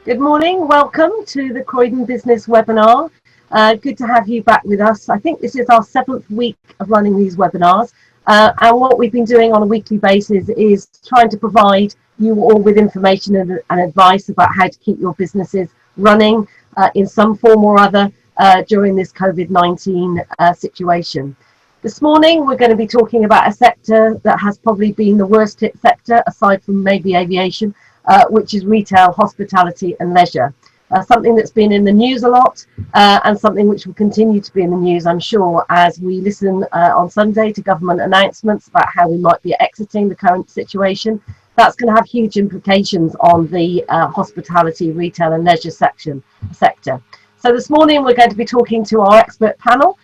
Good morning, welcome to the Croydon Business webinar. Good to have you back with us. I think this is our 7th week of running these webinars, and what we've been doing on a weekly basis is trying to provide you all with information and advice about how to keep your businesses running in some form or other during this COVID-19 situation. This morning we're going to be talking about a sector that has probably been the worst hit sector, aside from maybe aviation, which is retail, hospitality and leisure. Something that's been in the news a lot and something which will continue to be in the news, I'm sure, as we listen on Sunday to government announcements about how we might be exiting the current situation. That's going to have huge implications on the hospitality, retail and leisure sector. So this morning we're going to be talking to our expert panel,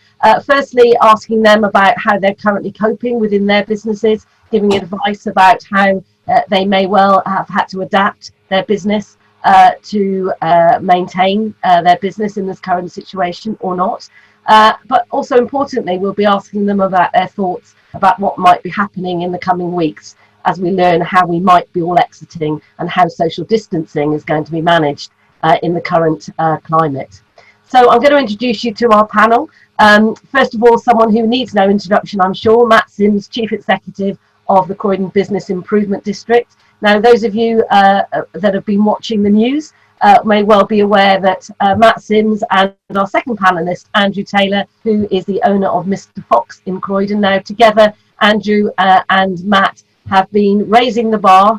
firstly asking them about how they're currently coping within their businesses, giving advice about how they may well have had to adapt their business to maintain their business in this current situation or not. But also importantly, we'll be asking them about their thoughts about what might be happening in the coming weeks as we learn how we might be all exiting and how social distancing is going to be managed in the current climate. So I'm going to introduce you to our panel. First of all, someone who needs no introduction, I'm sure, Matt Sims, Chief Executive of the Croydon Business Improvement District. Now, those of you that have been watching the news may well be aware that Matt Sims and our second panellist, Andrew Taylor, who is the owner of Mr. Fox in Croydon. Now, together, Andrew and Matt have been raising the bar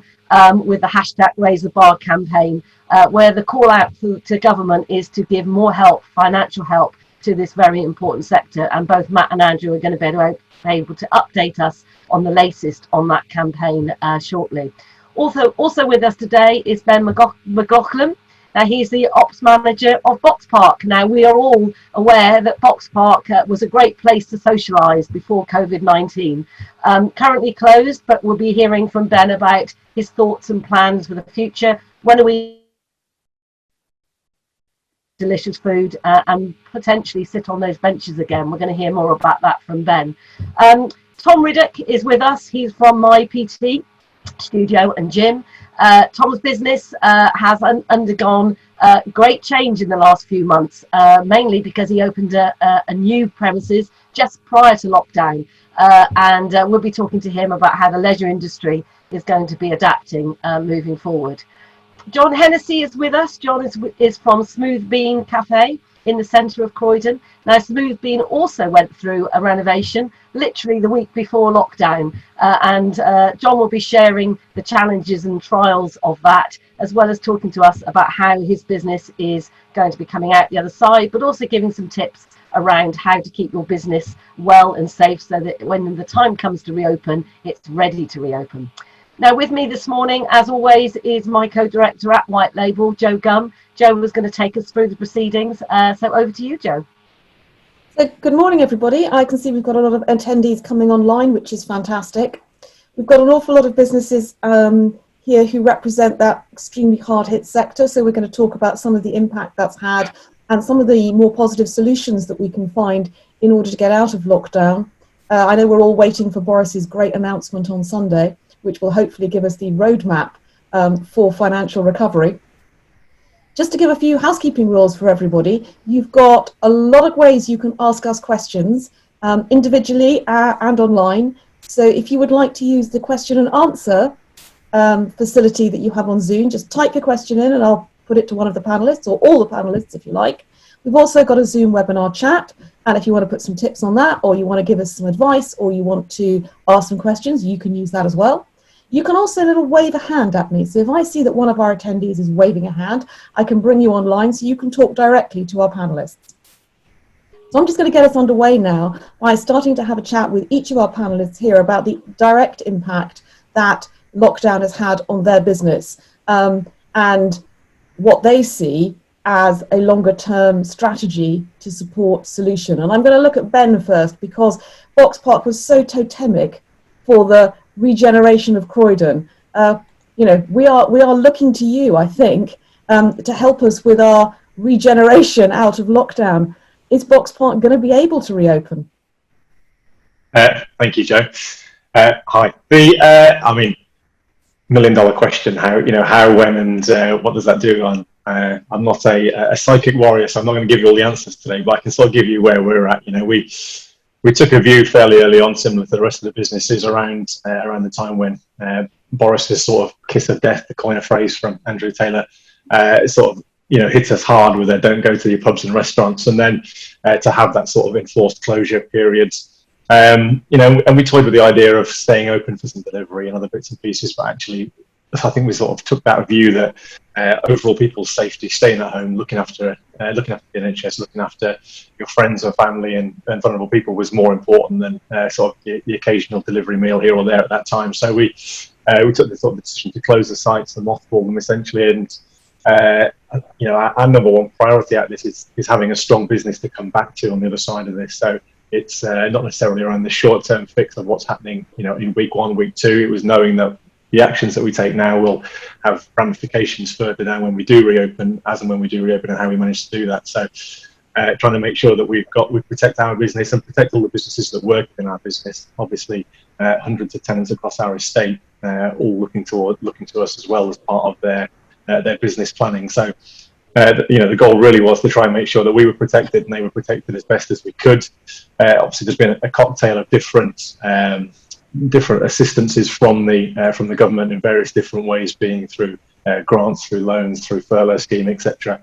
with the hashtag Raise the Bar campaign, where the call out to government is to give more help, financial help, to this very important sector. And both Matt and Andrew are going to be able to update us on the latest on that campaign shortly. Also with us today is Ben McLaughlin. He's the ops manager of Box Park. Now, we are all aware that Box Park was a great place to socialise before COVID-19. Currently closed, but we'll be hearing from Ben about his thoughts and plans for the future. When are we delicious food and potentially sit on those benches again? We're going to hear more about that from Ben. Tom Riddock is with us. He's from My PT Studio and Gym. Tom's business has undergone great change in the last few months, mainly because he opened a new premises just prior to lockdown, and we'll be talking to him about how the leisure industry is going to be adapting moving forward. John Hennessy is with us. John is from Smooth Bean Cafe in the centre of Croydon. Now, Smooth Bean also went through a renovation literally the week before lockdown, and John will be sharing the challenges and trials of that, as well as talking to us about how his business is going to be coming out the other side, but also giving some tips around how to keep your business well and safe so that when the time comes to reopen, it's ready to reopen. Now, with me this morning, as always, is my co-director at White Label, Joe Gum. Joe was going to take us through the proceedings, so over to you, Joe. So, good morning, everybody. I can see we've got a lot of attendees coming online, which is fantastic. We've got an awful lot of businesses here who represent that extremely hard-hit sector, so we're going to talk about some of the impact that's had and some of the more positive solutions that we can find in order to get out of lockdown. I know we're all waiting for Boris's great announcement on Sunday, which will hopefully give us the roadmap for financial recovery. Just to give a few housekeeping rules for everybody, you've got a lot of ways you can ask us questions individually and online. So if you would like to use the question and answer facility that you have on Zoom, just type your question in and I'll put it to one of the panelists, or all the panelists if you like. We've also got a Zoom webinar chat, and if you want to put some tips on that, or you want to give us some advice, or you want to ask some questions, you can use that as well. You can also wave a hand at me. So if I see that one of our attendees is waving a hand, I can bring you online so you can talk directly to our panelists. So I'm just going to get us underway now by starting to have a chat with each of our panelists here about the direct impact that lockdown has had on their business and what they see as a longer term strategy to support solution. And I'm going to look at Ben first, because Box Park was so totemic for the regeneration of Croydon. You know, we are looking to you, I think, to help us with our regeneration out of lockdown. Is Box Park going to be able to reopen? Thank you, Joe. Hi. I mean, $1 million question. How, when, and what does that do on I'm not a psychic warrior, so I'm not going to give you all the answers today, but I can sort of give you where we're at. We took a view fairly early on, similar to the rest of the businesses, around the time when Boris's sort of kiss of death, to coin a phrase from Andrew Taylor, sort of hit us hard with their don't go to your pubs and restaurants, and then to have that sort of enforced closure periods. And we toyed with the idea of staying open for some delivery and other bits and pieces, but actually I think we sort of took that view that overall people's safety, staying at home, looking after the NHS, looking after your friends or family and vulnerable people was more important than sort of the occasional delivery meal here or there at that time. So we took the sort of decision to close the sites and mothball them essentially. And our number one priority at this is having a strong business to come back to on the other side of this. So it's not necessarily around the short-term fix of what's happening, in week 1, week 2. It was knowing that the actions that we take now will have ramifications further down when we do reopen, as and when we do reopen, and how we manage to do that. So trying to make sure that we protect our business and protect all the businesses that work in our business. Obviously, hundreds of tenants across our estate, all looking to us as well as part of their business planning. So the goal really was to try and make sure that we were protected and they were protected as best as we could. Obviously, there's been a cocktail of different assistances from the government in various different ways, being through grants, through loans, through furlough scheme, etc.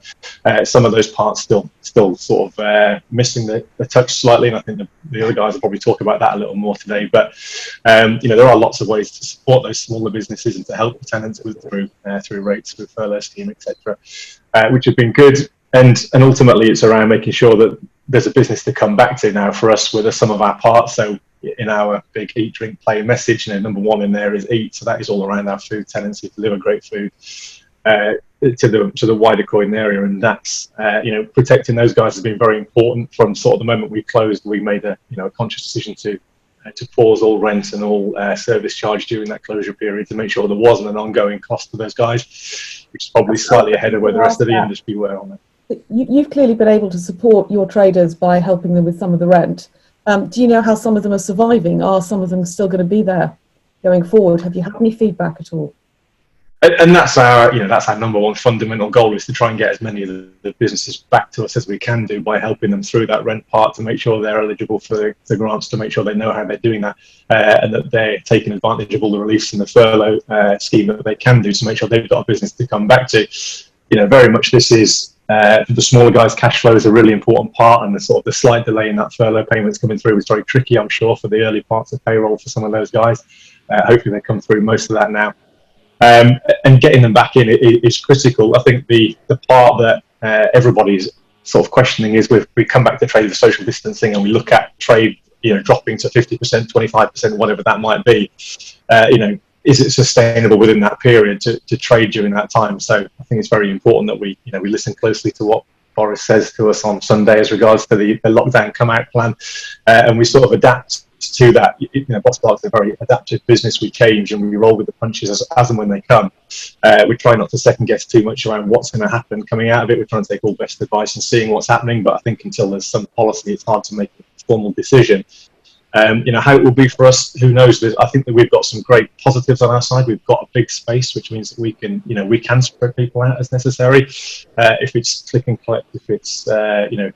Some of those parts still sort of missing the touch slightly, and I think the other guys will probably talk about that a little more today. But there are lots of ways to support those smaller businesses and to help the tenants through rates, through furlough scheme, etc., which have been good. And ultimately, it's around making sure that there's a business to come back to now for us with the sum of our parts. So in our big eat, drink, play message, number one in there is eat. So that is all around our food tenancy, to deliver great food to the wider Croydon area, and that's protecting those guys has been very important. From sort of the moment we closed, we made a conscious decision to pause all rent and all service charge during that closure period to make sure there wasn't an ongoing cost to those guys, which is probably slightly ahead of where the rest of the industry were on it. You've clearly been able to support your traders by helping them with some of the rent. Do you know how some of them are surviving? Are some of them still going to be there going forward? Have you had any feedback at all? And that's our number one fundamental goal, is to try and get as many of the businesses back to us as we can do by helping them through that rent part, to make sure they're eligible for the grants, to make sure they know how they're doing that, and that they're taking advantage of all the reliefs and the furlough scheme that they can do, to make sure they've got a business to come back to. Very much this is for the smaller guys, cash flow is a really important part, and the slight delay in that furlough payments coming through was very tricky, I'm sure, for the early parts of payroll for some of those guys. Hopefully they come through most of that now. And getting them back in is critical. I think the part that everybody's sort of questioning is, we come back to trade with social distancing and we look at trade dropping to 50%, 25%, whatever that might be. Is it sustainable within that period to trade during that time? So I think it's very important that we listen closely to what Boris says to us on Sunday as regards to the lockdown come out plan, and we sort of adapt to that. Hostpality is a very adaptive business. We change and we roll with the punches as and when they come. We try not to second guess too much around what's going to happen coming out of it. We're trying to take all best advice and seeing what's happening, but I think until there's some policy, it's hard to make a formal decision. How it will be for us, who knows? I think that we've got some great positives on our side. We've got a big space, which means that we can spread people out as necessary. If it's click and collect, if it's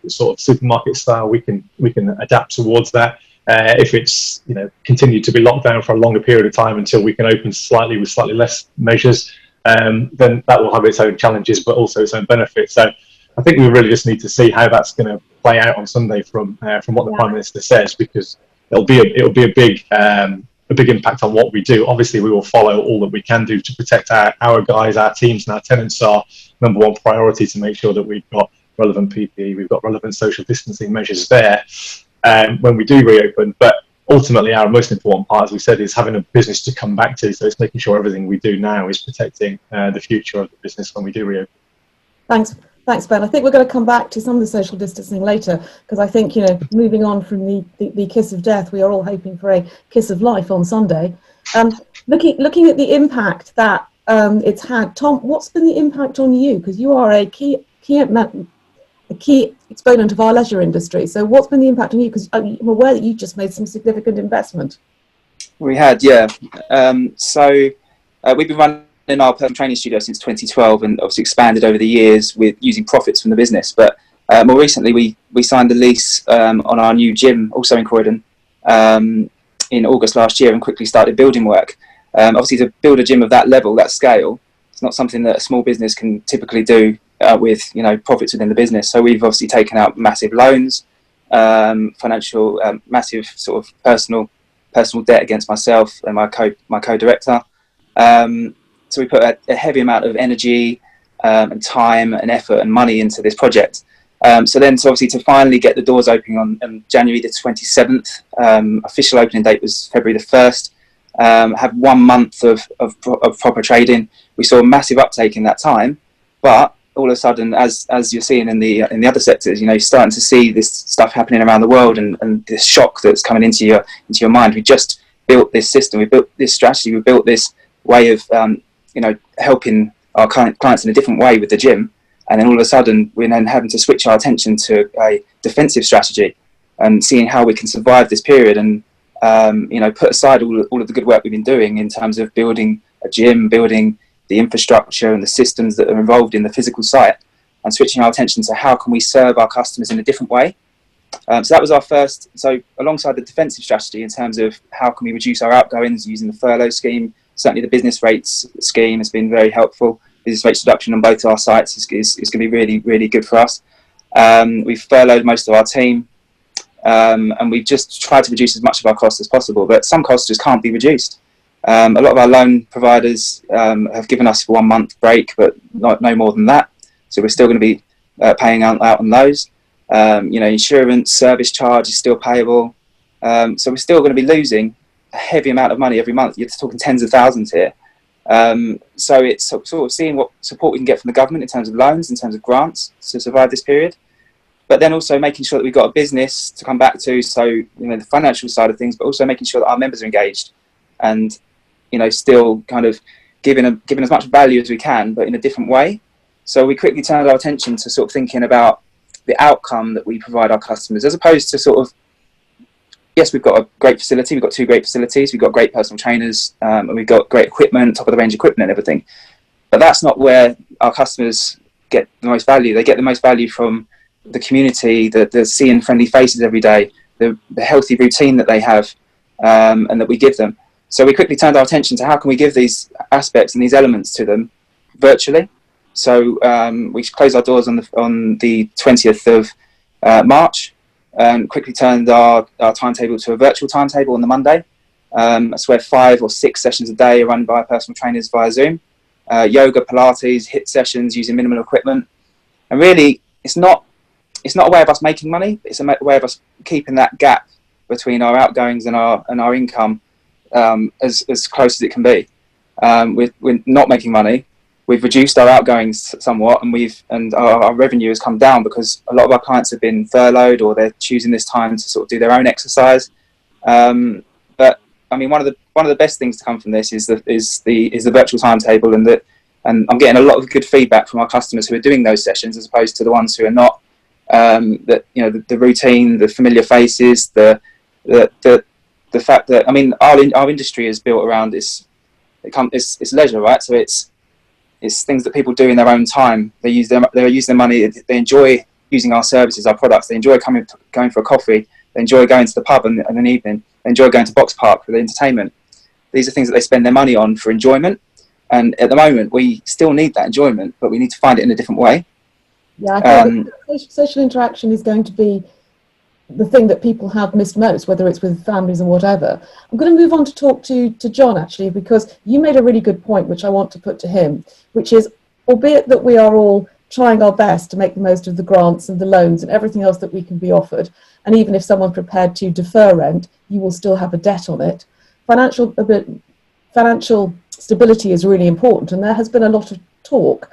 sort of supermarket style, we can adapt towards that. If it's continue to be locked down for a longer period of time until we can open slightly with slightly less measures, then that will have its own challenges, but also its own benefits. So I think we really just need to see how that's going to play out on Sunday from what the Prime Minister says, because it'll be a big impact on what we do. Obviously, we will follow all that we can do to protect our guys, our teams, and our tenants. Are number one priority to make sure that we've got relevant PPE, we've got relevant social distancing measures there when we do reopen. But ultimately, our most important part, as we said, is having a business to come back to. So it's making sure everything we do now is protecting the future of the business when we do reopen. Thanks, Ben. I think we're going to come back to some of the social distancing later, because I think, moving on from the kiss of death, we are all hoping for a kiss of life on Sunday. Looking at the impact that it's had, Tom, what's been the impact on you? Because you are a key exponent of our leisure industry. So what's been the impact on you? Because I'm aware that you just made some significant investment. We had, yeah. So we've been running in our personal training studio since 2012, and obviously expanded over the years with using profits from the business. But more recently, we signed the lease on our new gym, also in Croydon, in August last year, and quickly started building work. Obviously, to build a gym of that level, that scale, it's not something that a small business can typically do with profits within the business. So we've obviously taken out massive loans, financial, massive sort of personal debt against myself and my co-director. So we put a heavy amount of energy and time and effort and money into this project. So obviously to finally get the doors opening on January the 27th, official opening date was February the 1st, have 1 month of proper trading. We saw a massive uptake in that time, but all of a sudden, as you're seeing in the other sectors, you're starting to see this stuff happening around the world, and this shock that's coming into your mind. We just built this system, we built this strategy, we built this way of helping our clients in a different way with the gym, and then all of a sudden we're then having to switch our attention to a defensive strategy and seeing how we can survive this period, and put aside all of the good work we've been doing in terms of building a gym, building the infrastructure and the systems that are involved in the physical site, and switching our attention to how can we serve our customers in a different way. So that was our first, so alongside the defensive strategy in terms of how can we reduce our outgoings using the furlough scheme, certainly the business rates scheme has been very helpful. Business rates reduction on both our sites is going to be really, really good for us. We've furloughed most of our team, and we've just tried to reduce as much of our costs as possible, but some costs just can't be reduced. A lot of our loan providers have given us 1 month break, but no more than that. So we're still going to be paying out on those. Insurance, service charge is still payable. So we're still going to be losing a heavy amount of money every month. You're talking tens of thousands here. So it's sort of seeing what support we can get from the government in terms of loans, in terms of grants to survive this period. But then also making sure that we've got a business to come back to. So, the financial side of things, but also making sure that our members are engaged and, still kind of giving as much value as we can, but in a different way. So we quickly turned our attention to sort of thinking about the outcome that we provide our customers, as opposed to sort of, yes, we've got a great facility, we've got 2 great facilities, we've got great personal trainers, and we've got great equipment, top of the range equipment and everything. But that's not where our customers get the most value. They get the most value from the community, the seeing friendly faces every day, the healthy routine that they have, and that we give them. So we quickly turned our attention to how can we give these aspects and these elements to them virtually. So we closed our doors on the 20th of March, and quickly turned our timetable to a virtual timetable on the Monday. That's where 5 or 6 sessions a day are run by personal trainers via Zoom. Yoga, Pilates, HIIT sessions using minimal equipment. And really, it's not a way of us making money. It's a way of us keeping that gap between our outgoings and our income as close as it can be. We're not making money. We've reduced our outgoings somewhat, and our revenue has come down because a lot of our clients have been furloughed, or they're choosing this time to sort of do their own exercise. But I mean, one of the best things to come from this is the virtual timetable, and I'm getting a lot of good feedback from our customers who are doing those sessions, as opposed to the ones who are not. The routine, the familiar faces, the fact that, I mean, our industry is built around it's leisure, right? So it's things that people do in their own time. They use their money. They enjoy using our services, our products. They enjoy going for a coffee. They enjoy going to the pub in an evening. They enjoy going to Box Park for the entertainment. These are things that they spend their money on for enjoyment. And at the moment, we still need that enjoyment, but we need to find it in a different way. Yeah, I think social interaction is going to be the thing that people have missed most, whether it's with families and whatever. I'm going to move on to talk to John, actually, because you made a really good point, which I want to put to him, which is, albeit that we are all trying our best to make the most of the grants and the loans and everything else that we can be offered, and even if someone's prepared to defer rent, you will still have a debt on it. Financial stability is really important, and there has been a lot of talk,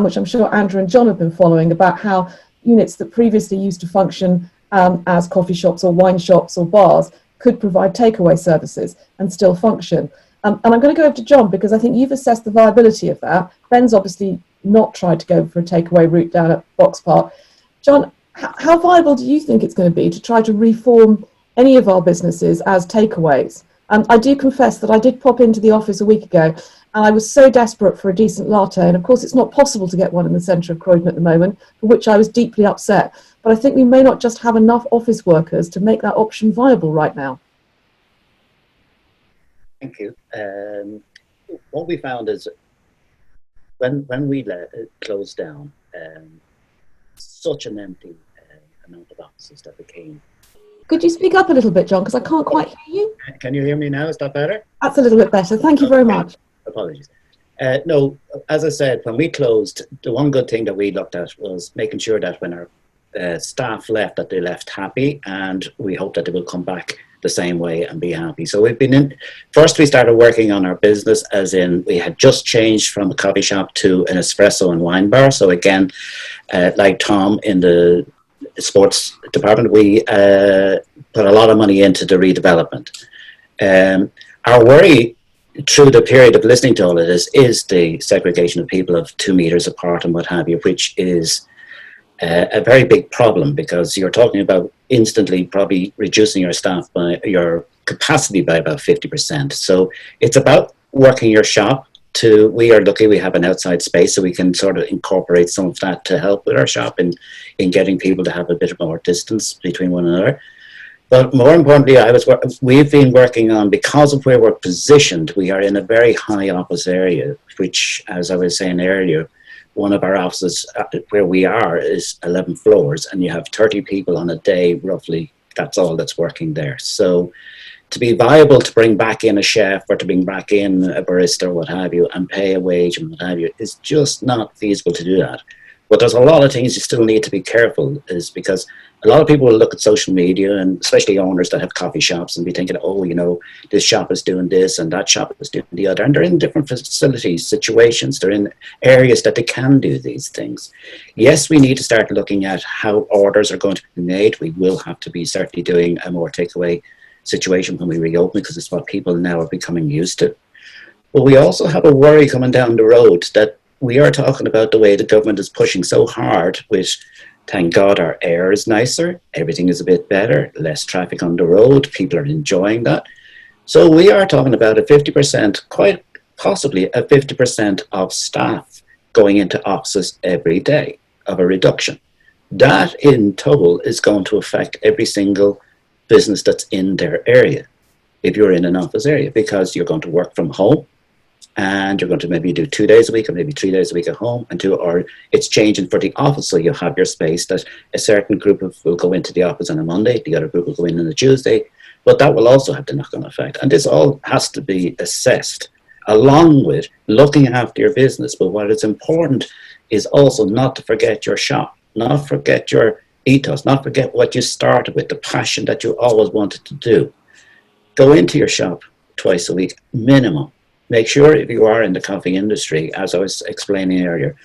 which I'm sure Andrew and John have been following, about how units that previously used to function as coffee shops or wine shops or bars could provide takeaway services and still function. And I'm going to go over to John, because I think you've assessed the viability of that. Ben's obviously not tried to go for a takeaway route down at Box Park. John, how viable do you think it's going to be to try to reform any of our businesses as takeaways? I do confess that I did pop into the office a week ago, and I was so desperate for a decent latte, and of course it's not possible to get one in the centre of Croydon at the moment, for which I was deeply upset. But I think we may not just have enough office workers to make that option viable right now. Thank you. What we found is when we closed down, such an empty amount of offices that became. Could you speak up a little bit, John, because I can't quite hear you? Can you hear me now? Is that better? That's a little bit better. Thank you very much. Apologies. No, as I said, when we closed, the one good thing that we looked at was making sure that when our staff left, that they left happy, and we hope that they will come back the same way and be happy. So we've been in, first we started working on our business, as in we had just changed from a coffee shop to an espresso and wine bar. So again, like Tom in the sports department, we put a lot of money into the redevelopment. Our worry through the period of listening to all of this is the segregation of people of 2 meters apart and what have you, which is a very big problem, because you're talking about instantly probably reducing your staff by your capacity by about 50%. So it's about working your shop to, we are lucky we have an outside space, so we can sort of incorporate some of that to help with our shop in getting people to have a bit more distance between one another. But more importantly, we've been working on, because of where we're positioned, we are in a very high office area, which, as I was saying earlier, one of our offices where we are is 11 floors, and you have 30 people on a day, roughly. That's all that's working there. So to be viable to bring back in a chef or to bring back in a barista or what have you and pay a wage and what have you is just not feasible to do that. But there's a lot of things you still need to be careful, is because a lot of people will look at social media, and especially owners that have coffee shops, and be thinking, oh, you know, this shop is doing this and that shop is doing the other. And they're in different facilities, situations. They're in areas that they can do these things. Yes, we need to start looking at how orders are going to be made. We will have to be certainly doing a more takeaway situation when we reopen, because it's what people now are becoming used to. But we also have a worry coming down the road that we are talking about the way the government is pushing so hard with, thank God our air is nicer, everything is a bit better, less traffic on the road, people are enjoying that. So we are talking about a 50%, quite possibly a 50% of staff going into offices every day of a reduction. That in total is going to affect every single business that's in their area, if you're in an office area, because you're going to work from home, and you're going to maybe do 2 days a week or maybe 3 days a week at home, or it's changing for the office, so you have your space that a certain group will go into the office on a Monday, the other group will go in on a Tuesday, but that will also have the knock-on effect. And this all has to be assessed along with looking after your business. But what is important is also not to forget your shop, not forget your ethos, not forget what you started with, the passion that you always wanted to do. Go into your shop twice a week, minimum. Make sure, if you are in the coffee industry, as I was explaining earlier,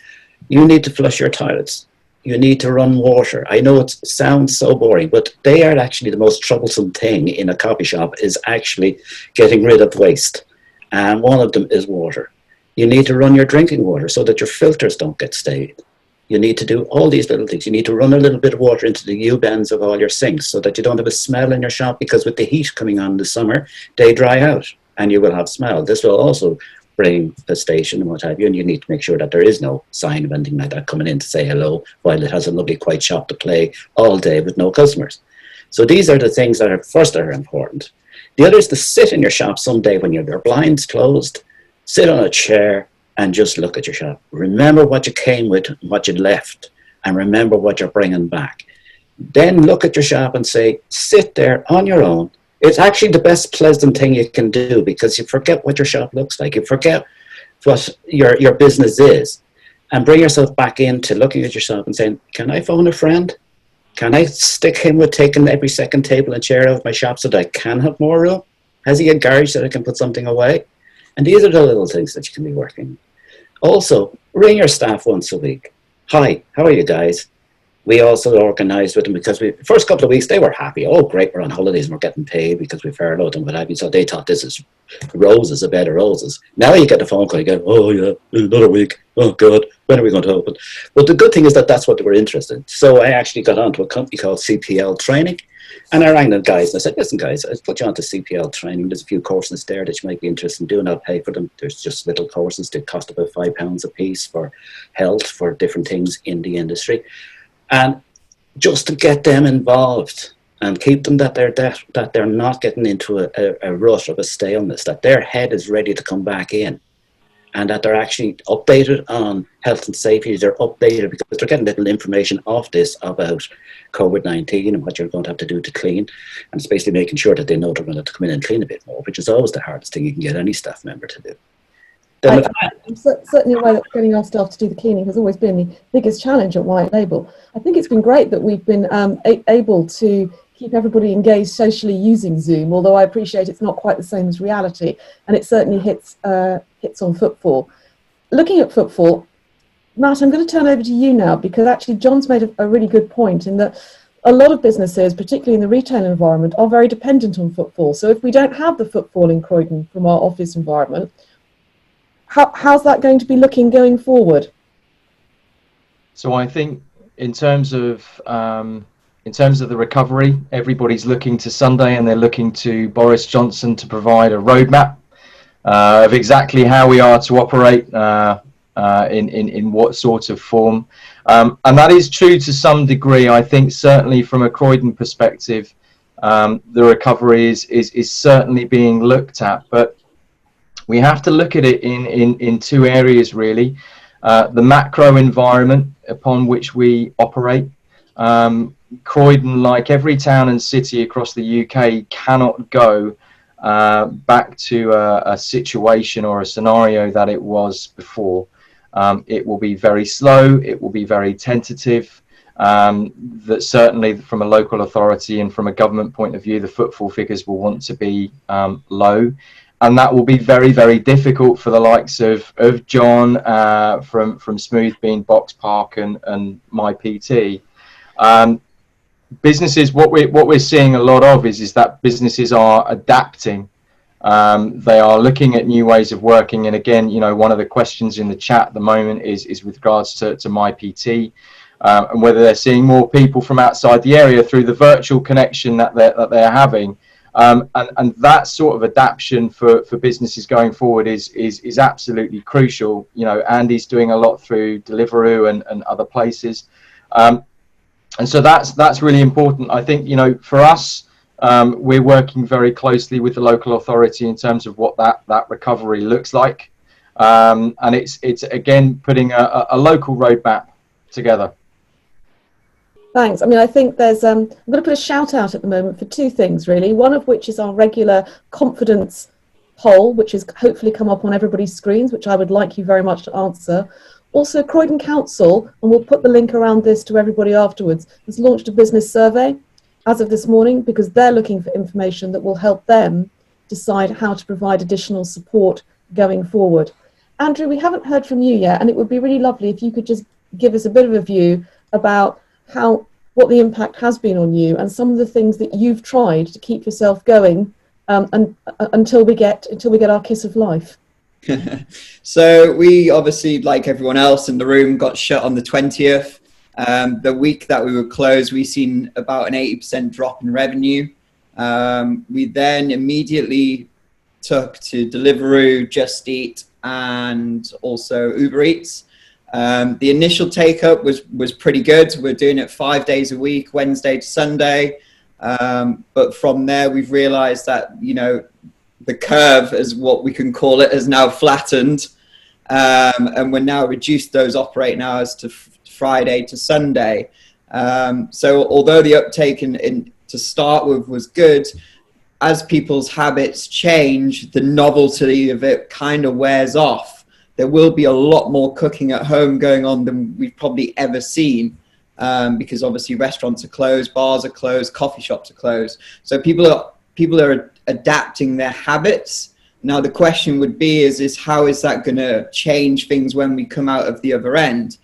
you need to flush your toilets. You need to run water. I know it sounds so boring, but they are actually the most troublesome thing in a coffee shop, is actually getting rid of waste. And one of them is water. You need to run your drinking water so that your filters don't get stained. You need to do all these little things. You need to run a little bit of water into the U-bends of all your sinks so that you don't have a smell in your shop, because with the heat coming on in the summer, they dry out and you will have smell. This will also bring infestation and what have you, and you need to make sure that there is no sign of anything like that coming in to say hello while it has a lovely quiet shop to play all day with no customers. So these are the things that are important. The other is to sit in your shop someday when your blinds closed, sit on a chair and just look at your shop. Remember what you came with, what you left, and remember what you're bringing back. Then look at your shop and say, sit there on your own. It's actually the best pleasant thing you can do, because you forget what your shop looks like. You forget what your business is, and bring yourself back into looking at your shop and saying, can I phone a friend? Can I stick him with taking every second table and chair out of my shop so that I can have more room? Has he a garage that I can put something away? And these are the little things that you can be working. Also, ring your staff once a week. Hi, how are you guys? We also organised with them, because the first couple of weeks they were happy. Oh, great, we're on holidays and we're getting paid because we furloughed and what have you. So they thought this is roses, a bed of roses. Now you get the phone call, you go, oh yeah, another week. Oh God, when are we going to open? But the good thing is that that's what they were interested in. So I actually got onto a company called CPL Training, And I rang the guys and I said, listen guys, I'll put you on to CPL training. There's a few courses there that you might be interested in doing. I'll pay for them. There's just little courses that cost about £5 a piece for health, for different things in the industry. And just to get them involved and keep them that they're not getting into a rut of a staleness, that their head is ready to come back in. And that they're actually updated on health and safety. They're updated because they're getting little information off this about COVID-19 and what you're going to have to do to clean. And it's basically making sure that they know they're going to have to come in and clean a bit more, which is always the hardest thing you can get any staff member to do. I'm certainly aware that getting our staff to do the cleaning has always been the biggest challenge at White Label. I think it's been great that we've been able to keep everybody engaged socially using Zoom, although I appreciate it's not quite the same as reality, and it certainly hits on footfall. Looking at footfall, Matt, I'm going to turn over to you now, because actually John's made a really good point in that a lot of businesses, particularly in the retail environment, are very dependent on footfall. So if we don't have the footfall in Croydon from our office environment, how's that going to be looking going forward? So I think in terms of the recovery, everybody's looking to Sunday, and they're looking to Boris Johnson to provide a roadmap of exactly how we are to operate in what sort of form. And that is true to some degree. I think certainly from a Croydon perspective, the recovery is certainly being looked at, but we have to look at it in two areas really. The macro environment upon which we operate. Croydon, like every town and city across the UK, cannot go back to a situation or a scenario that it was before. It will be very slow, it will be very tentative. That certainly from a local authority and from a government point of view, the footfall figures will want to be low. And that will be very, very difficult for the likes of John from Smoothbean, Box Park and My PT. Businesses, what we're seeing a lot of is that businesses are adapting. They are looking at new ways of working. And again, you know, one of the questions in the chat at the moment is with regards to My PT and whether they're seeing more people from outside the area through the virtual connection that they're having. And that sort of adaptation for businesses going forward is absolutely crucial. You know, Andy's doing a lot through Deliveroo and other places. And so that's really important. I think, you know, for us, we're working very closely with the local authority in terms of what that recovery looks like. And it's again, putting a local roadmap together. Thanks. I mean, I think there's, I'm going to put a shout out at the moment for two things, really. One of which is our regular confidence poll, which has hopefully come up on everybody's screens, which I would like you very much to answer. Also, Croydon Council, and we'll put the link around this to everybody afterwards, has launched a business survey as of this morning, because they're looking for information that will help them decide how to provide additional support going forward. Andrew, we haven't heard from you yet, and it would be really lovely if you could just give us a bit of a view about what the impact has been on you and some of the things that you've tried to keep yourself going until we get our kiss of life. So we obviously, like everyone else in the room, got shut on the 20th. The week that we were closed, we seen about an 80% drop in revenue. We then immediately took to Deliveroo, Just Eat, and also Uber Eats. The initial take up was pretty good. We're doing it 5 days a week, Wednesday to Sunday. But from there, we've realized that, you know, the curve, as what we can call it, has now flattened. And we're now reduced those operating hours to Friday to Sunday. So although the uptake in to start with was good, as people's habits change, the novelty of it kind of wears off. There will be a lot more cooking at home going on than we've probably ever seen, because obviously restaurants are closed, bars are closed, coffee shops are closed. So people are adapting their habits. Now the question would be is how is that going to change things when we come out of the other end?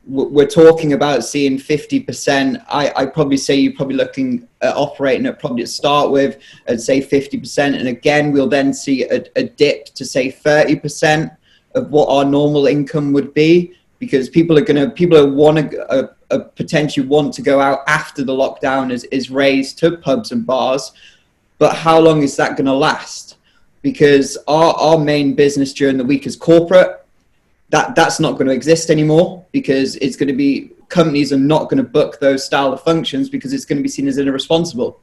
We're talking about seeing 50%. I'd probably say you're probably looking at operating at probably to start with, I'd say 50%. And again, we'll then see a dip to say 30% of what our normal income would be, because people are potentially want to go out after the lockdown is raised to pubs and bars. But how long is that going to last? Because our main business during the week is corporate. That's not going to exist anymore, because it's going to be, companies are not going to book those style of functions because it's going to be seen as irresponsible.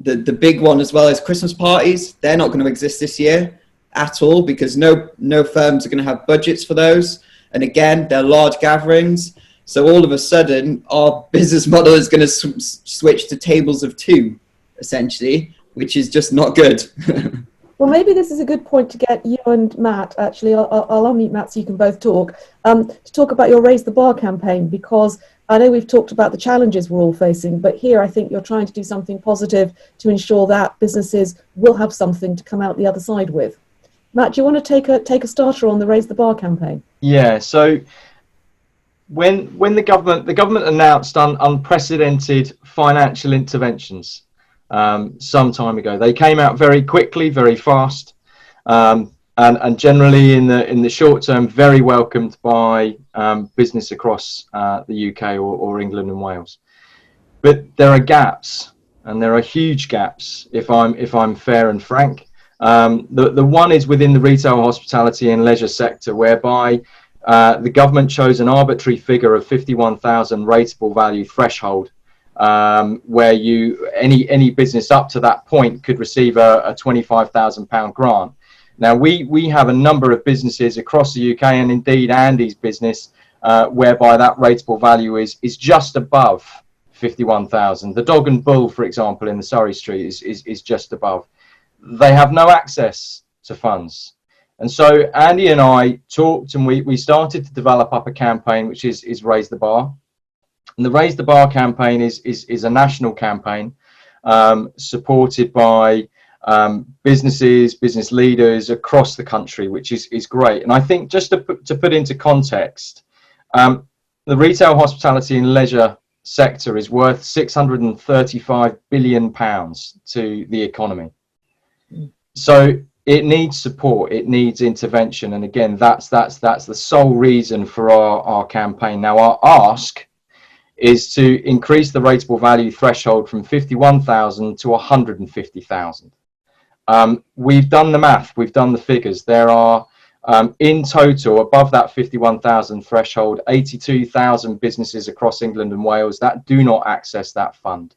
The big one as well is Christmas parties. They're not going to exist this year at all, because no firms are going to have budgets for those. And again, they're large gatherings. So all of a sudden, our business model is going to switch to tables of two, essentially, which is just not good. Well, maybe this is a good point to get you and Matt, actually, I'll unmute Matt so you can both talk, to talk about your Raise the Bar campaign, because I know we've talked about the challenges we're all facing, but here I think you're trying to do something positive to ensure that businesses will have something to come out the other side with. Matt, do you want to take a starter on the Raise the Bar campaign? Yeah, so when the government announced unprecedented financial interventions some time ago, they came out very quickly, very fast, and generally in the short term very welcomed by business across the UK or England and Wales. But there are gaps, and there are huge gaps, if I'm fair and frank. The one is within the retail, hospitality and leisure sector, whereby the government chose an arbitrary figure of 51,000 rateable value threshold, where any business up to that point could receive a £25,000 grant. Now we have a number of businesses across the UK, and indeed Andy's business, whereby that rateable value is just above 51,000. The Dog and Bull, for example, in the Surrey Street is just above. They have no access to funds. And so Andy and I talked, and we started to develop up a campaign which is Raise the Bar. And the Raise the Bar campaign is a national campaign supported by businesses, business leaders across the country, which is great. And I think just to put into context, the retail, hospitality and leisure sector is worth £635 billion to the economy. So it needs support, it needs intervention, and again, that's the sole reason for our campaign. Now, our ask is to increase the rateable value threshold from 51,000 to 150,000. We've done the math, we've done the figures. There are in total, above that 51,000 threshold, 82,000 businesses across England and Wales that do not access that fund.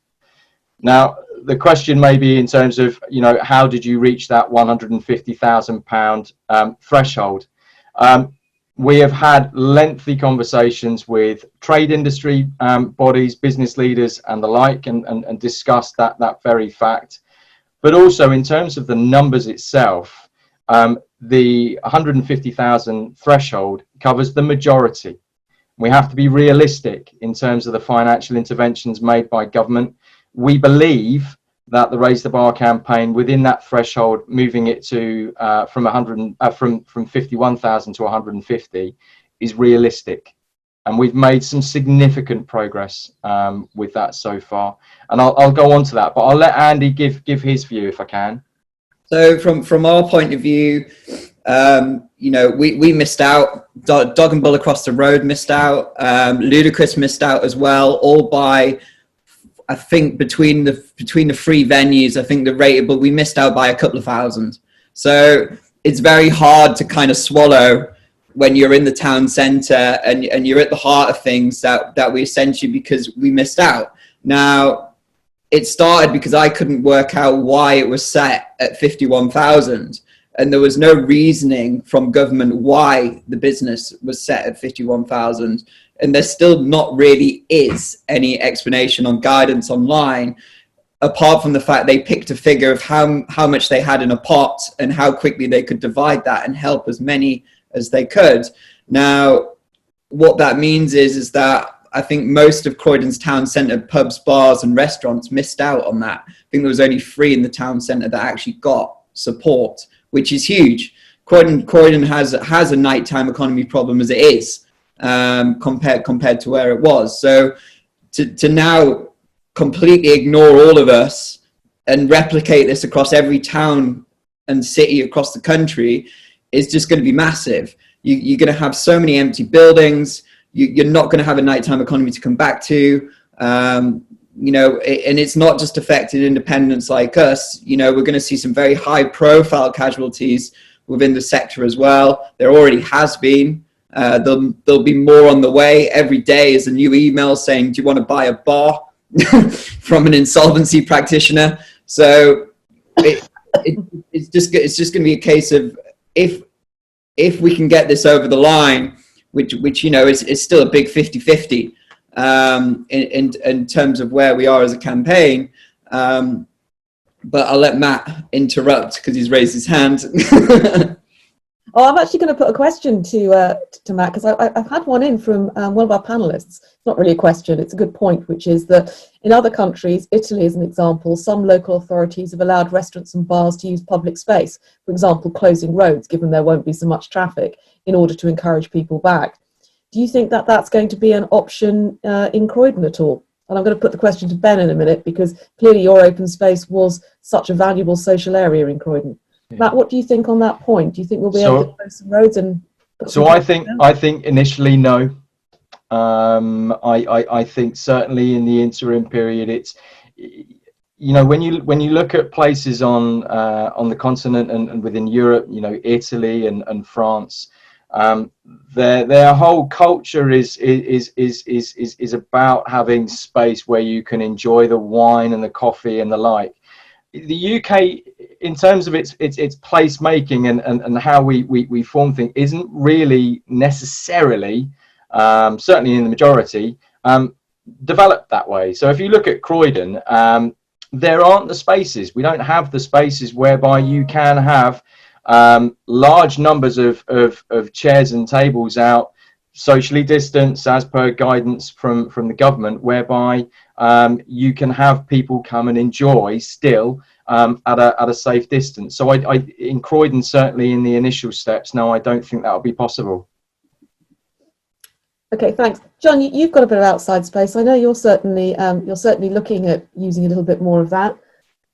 Now, the question may be in terms of, how did you reach that £150,000 threshold? We have had lengthy conversations with trade industry bodies, business leaders and the like, and discussed that very fact. But also in terms of the numbers itself, the 150,000 threshold covers the majority. We have to be realistic in terms of the financial interventions made by government. We believe that the Raise the Bar campaign, within that threshold, moving it to from 51,000 to 150, is realistic, and we've made some significant progress with that so far. And I'll go on to that, but I'll let Andy give his view if I can. So from our point of view, we missed out. Dog and Bull across the road missed out. Ludicrous missed out as well, all by, I think, between the free venues, I think the rateable, we missed out by a couple of thousand. So it's very hard to kind of swallow when you're in the town centre and you're at the heart of things that we essentially, because we missed out. Now, it started because I couldn't work out why it was set at 51,000. And there was no reasoning from government why the business was set at 51,000. And there still not really is any explanation on guidance online, apart from the fact they picked a figure of how much they had in a pot and how quickly they could divide that and help as many as they could. Now, what that means is that I think most of Croydon's town centre pubs, bars and restaurants missed out on that. I think there was only 3 in the town centre that actually got support, which is huge. Croydon has a nighttime economy problem as it is, compared to where it was. So to now completely ignore all of us and replicate this across every town and city across the country is just going to be massive. You're going to have so many empty buildings. you're not going to have a nighttime economy to come back to. You know, and it's not just affected independents like us. You know, we're going to see some very high profile casualties within the sector as well. There already has been. There'll be more on the way. Every day is a new email saying, do you want to buy a bar from an insolvency practitioner? So it's just going to be a case of if we can get this over the line, which you know is still a big 50-50 in terms of where we are as a campaign. But I'll let Matt interrupt because he's raised his hand. Oh, I'm actually going to put a question to Matt, because I've had one in from one of our panelists. It's not really a question, it's a good point, which is that in other countries, Italy as an example, some local authorities have allowed restaurants and bars to use public space, for example, closing roads, given there won't be so much traffic, in order to encourage people back. Do you think that that's going to be an option in Croydon at all? And I'm going to put the question to Ben in a minute, because clearly your open space was such a valuable social area in Croydon. Yeah. Matt, what do you think on that point? Do you think we'll be able to close some roads and? So I think initially no. I think certainly in the interim period, it's, you know, when you look at places on the continent and within Europe, you know, Italy and France, their whole culture is about having space where you can enjoy the wine and the coffee and the like. The UK, in terms of its place making and how we form things, isn't really necessarily, certainly in the majority, developed that way. So if you look at Croydon, there aren't the spaces. We don't have the spaces whereby you can have large numbers of chairs and tables out, socially distanced as per guidance from the government, whereby you can have people come and enjoy still at a safe distance. So I in Croydon, certainly in the initial steps, no, I don't think that will be possible. Okay, thanks, John. You've got a bit of outside space. I know you're certainly looking at using a little bit more of that.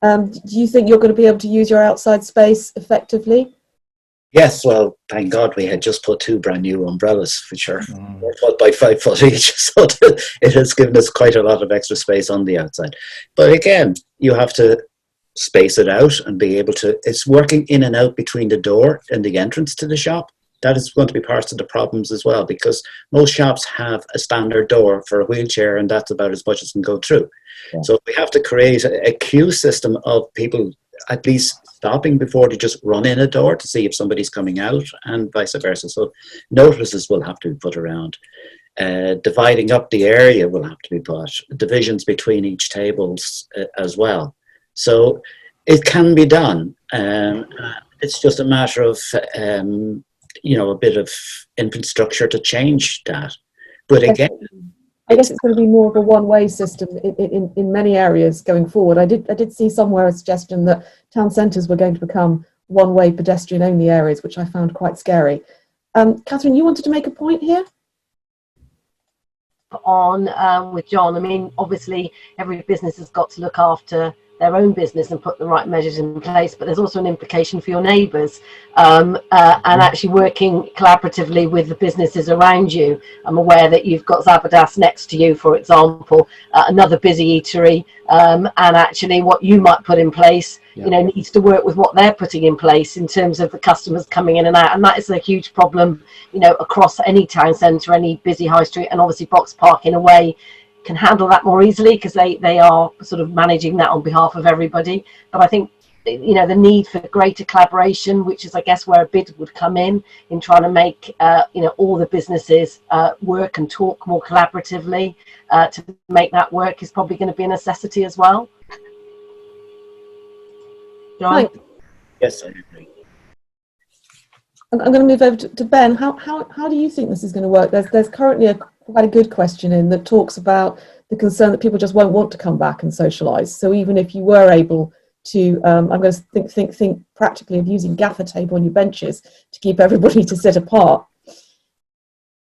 Do you think you're going to be able to use your outside space effectively? Yes, well, thank God we had just put 2 brand new umbrellas, which are 4 foot by 5 foot each, so it has given us quite a lot of extra space on the outside. But again, you have to space it out and be able to, it's working in and out between the door and the entrance to the shop. That is going to be part of the problems as well, because most shops have a standard door for a wheelchair, and that's about as much as can go through. Yeah. So we have to create a queue system of people at least stopping before they just run in a door to see if somebody's coming out, and vice versa. So notices will have to be put around. Dividing up the area will have to be put. Divisions between each tables as well. So it can be done. It's just a matter of you know, a bit of infrastructure to change that. But again, I guess it's going to be more of a one-way system in many areas going forward. I did see somewhere a suggestion that town centres were going to become one-way pedestrian-only areas, which I found quite scary. Catherine, you wanted to make a point here? On with John, I mean, obviously every business has got to look after their own business and put the right measures in place, but there's also an implication for your neighbours, and actually working collaboratively with the businesses around you. I'm aware that you've got Zabadas next to you, for example, another busy eatery, and actually what you might put in place, you know, needs to work with what they're putting in place in terms of the customers coming in and out, and that is a huge problem, you know, across any town centre, any busy high street, and obviously Box Park in a way can handle that more easily because they are sort of managing that on behalf of everybody. But I think, you know, the need for greater collaboration, which is I guess where a bid would come in trying to make you know, all the businesses work and talk more collaboratively to make that work, is probably going to be a necessity as well. John? Yes, I agree. I'm going to move over to Ben. How do you think this is going to work? There's currently quite a good question in that talks about the concern that people just won't want to come back and socialise. So even if you were able to, I'm going to think practically of using gaffer tape on your benches to keep everybody to sit apart.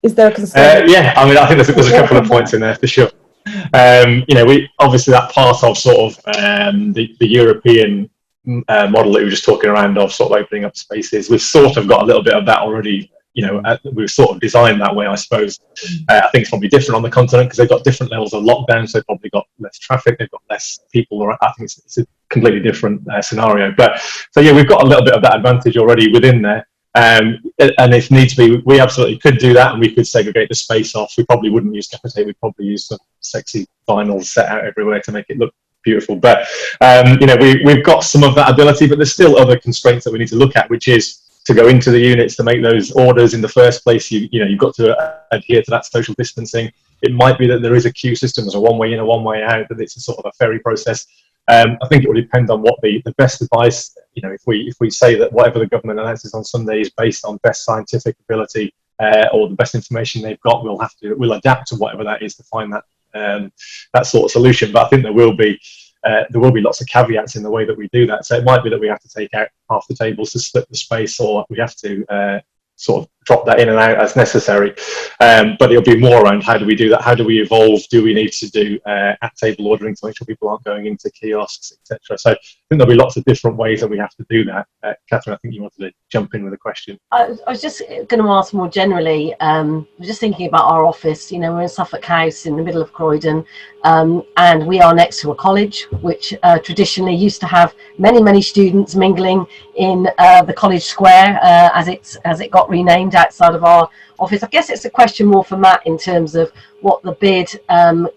Is there a concern? Yeah, I mean, I think there's a couple of points in there for sure. You know, we obviously that part of sort of the European model that we were just talking around of sort of opening up spaces, we've sort of got a little bit of that already we've sort of designed that way, I suppose. I think it's probably different on the continent because they've got different levels of lockdown, so they've probably got less traffic, they've got less people. I think it's a completely different scenario. But so yeah, we've got a little bit of that advantage already within there. And if needs be, we absolutely could do that, and we could segregate the space off. We probably wouldn't use cafe tape, we'd probably use some sexy vinyl set out everywhere to make it look beautiful. But we've got some of that ability, but there's still other constraints that we need to look at, which is to go into the units to make those orders in the first place. You've got to adhere to that social distancing. It might be that there is a queue system, there's a one way in, a one way out, that it's a sort of a ferry process. I think it will depend on what the best advice. If we say that whatever the government announces on Sunday is based on best scientific ability or the best information they've got, we'll adapt to whatever that is to find that sort of solution. But I think there will be lots of caveats in the way that we do that. So it might be that we have to take out half the tables to split the space, or we have to sort of drop that in and out as necessary. But it'll be more around how do we do that? How do we evolve? Do we need to do at table ordering to make sure people aren't going into kiosks, etc.? So I think there'll be lots of different ways that we have to do that. Catherine, I think you wanted to jump in with a question. I was just going to ask more generally. I'm just thinking about our office. We're in Suffolk House in the middle of Croydon, and we are next to a college, which traditionally used to have many students mingling in the college square as it got renamed outside of our office. I guess it's a question more for Matt in terms of what the bid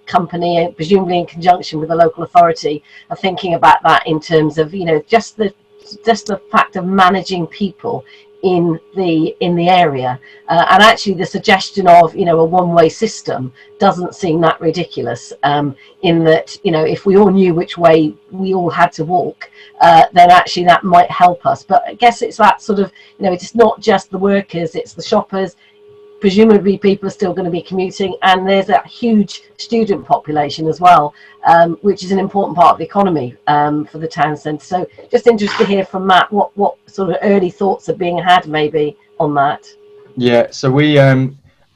company, presumably in conjunction with the local authority, are thinking about that in terms of just the fact of managing people in the area, and actually the suggestion of a one-way system doesn't seem that ridiculous, in that if we all knew which way we all had to walk, then actually that might help us. But I guess it's that sort of it's not just the workers, it's the shoppers. Presumably people are still going to be commuting, and there's a huge student population as well, which is an important part of the economy for the town centre. So just interested to hear from Matt what sort of early thoughts are being had maybe on that. Yeah, so we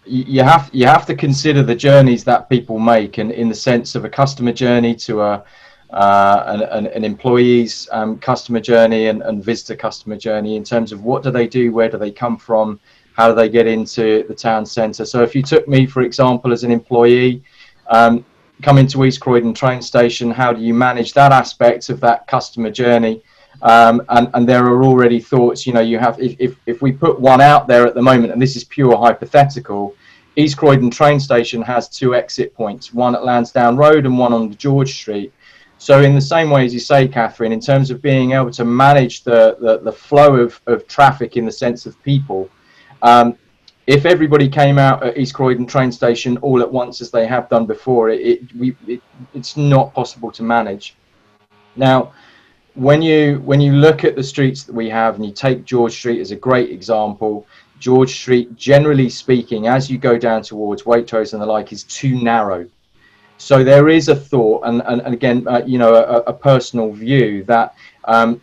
you have to consider the journeys that people make, and in the sense of a customer journey to an employee's customer journey and visitor customer journey, in terms of what do they do, where do they come from, how do they get into the town centre. So if you took me, for example, as an employee, coming to East Croydon train station, how do you manage that aspect of that customer journey? And there are already thoughts, you have, if we put one out there at the moment, and this is pure hypothetical, East Croydon train station has 2 exit points, one at Lansdowne Road and one on George Street. So in the same way as you say, Catherine, in terms of being able to manage the flow of traffic in the sense of people, if everybody came out at East Croydon train station all at once as they have done before, it's not possible to manage. Now, when you look at the streets that we have, and you take George Street as a great example, George Street, generally speaking, as you go down towards Waitrose and the like, is too narrow. So there is a thought, and again, a personal view that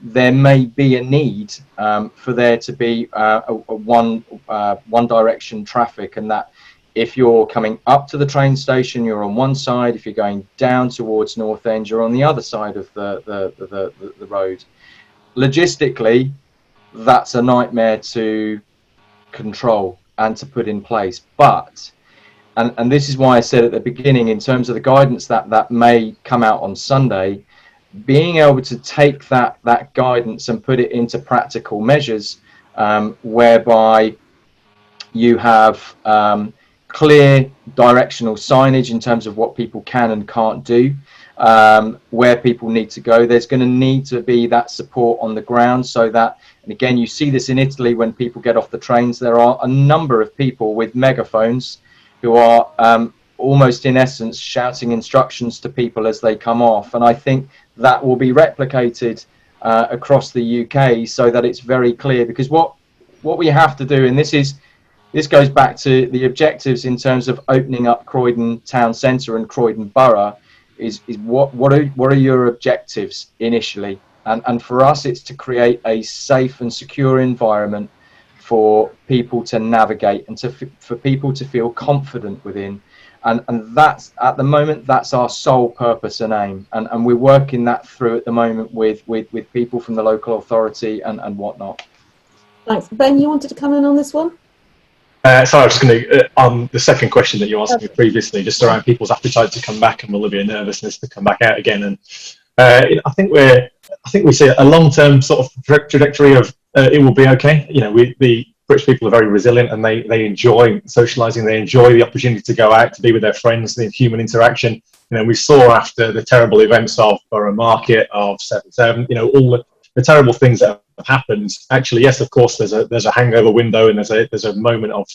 there may be a need for there to be a one direction traffic, and that if you're coming up to the train station, you're on one side. If you're going down towards North End, you're on the other side of the road. Logistically, that's a nightmare to control and to put in place. But and this is why I said at the beginning, in terms of the guidance that may come out on Sunday, being able to take that guidance and put it into practical measures, whereby you have clear directional signage in terms of what people can and can't do, where people need to go. There's going to need to be that support on the ground, so that, and again, you see this in Italy when people get off the trains, there are a number of people with megaphones who are almost in essence shouting instructions to people as they come off. And I think that will be replicated across the UK, so that it's very clear, because what we have to do, and this goes back to the objectives in terms of opening up Croydon town centre and Croydon borough, is what are your objectives initially? And for us, it's to create a safe and secure environment for people to navigate, and for people to feel confident within. And that's, at the moment, that's our sole purpose and aim. And we're working that through at the moment with people from the local authority and whatnot. Thanks. Ben, you wanted to come in on this one? So I was just going to, on the second question that you asked me previously, just around people's appetite to come back and will there be a nervousness to come back out again? And I think we see a long-term sort of trajectory of it will be okay. You know, the British people are very resilient and they enjoy socialising. They enjoy the opportunity to go out, to be with their friends, the human interaction. You know, we saw after the terrible events of Borough Market, of 7/7, you know, all the terrible things that have happened. Actually, yes, of course, there's a hangover window and there's a moment of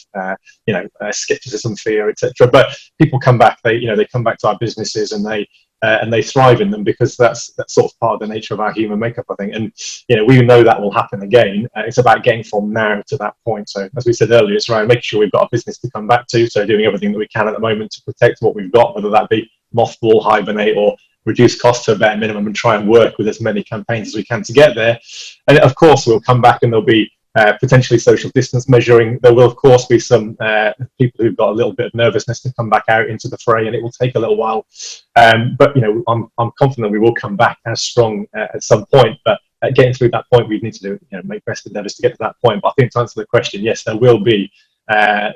skepticism, fear, etc. But people come back. They come back to our businesses and they thrive in them because that's sort of part of the nature of our human makeup, I think. And you know, we know that will happen again. It's about getting from now to that point. So as we said earlier, it's around making sure we've got a business to come back to. So doing everything that we can at the moment to protect what we've got, whether that be mothball, hibernate, or reduce costs to a bare minimum, and try and work with as many campaigns as we can to get there. And of course, we'll come back and there'll be potentially social distance measuring. There will, of course, be some people who've got a little bit of nervousness to come back out into the fray, and it will take a little while. But you know, I'm confident we will come back as strong at some point. But getting through that point, we need to make best endeavours to get to that point. But I think to answer the question, yes, there will be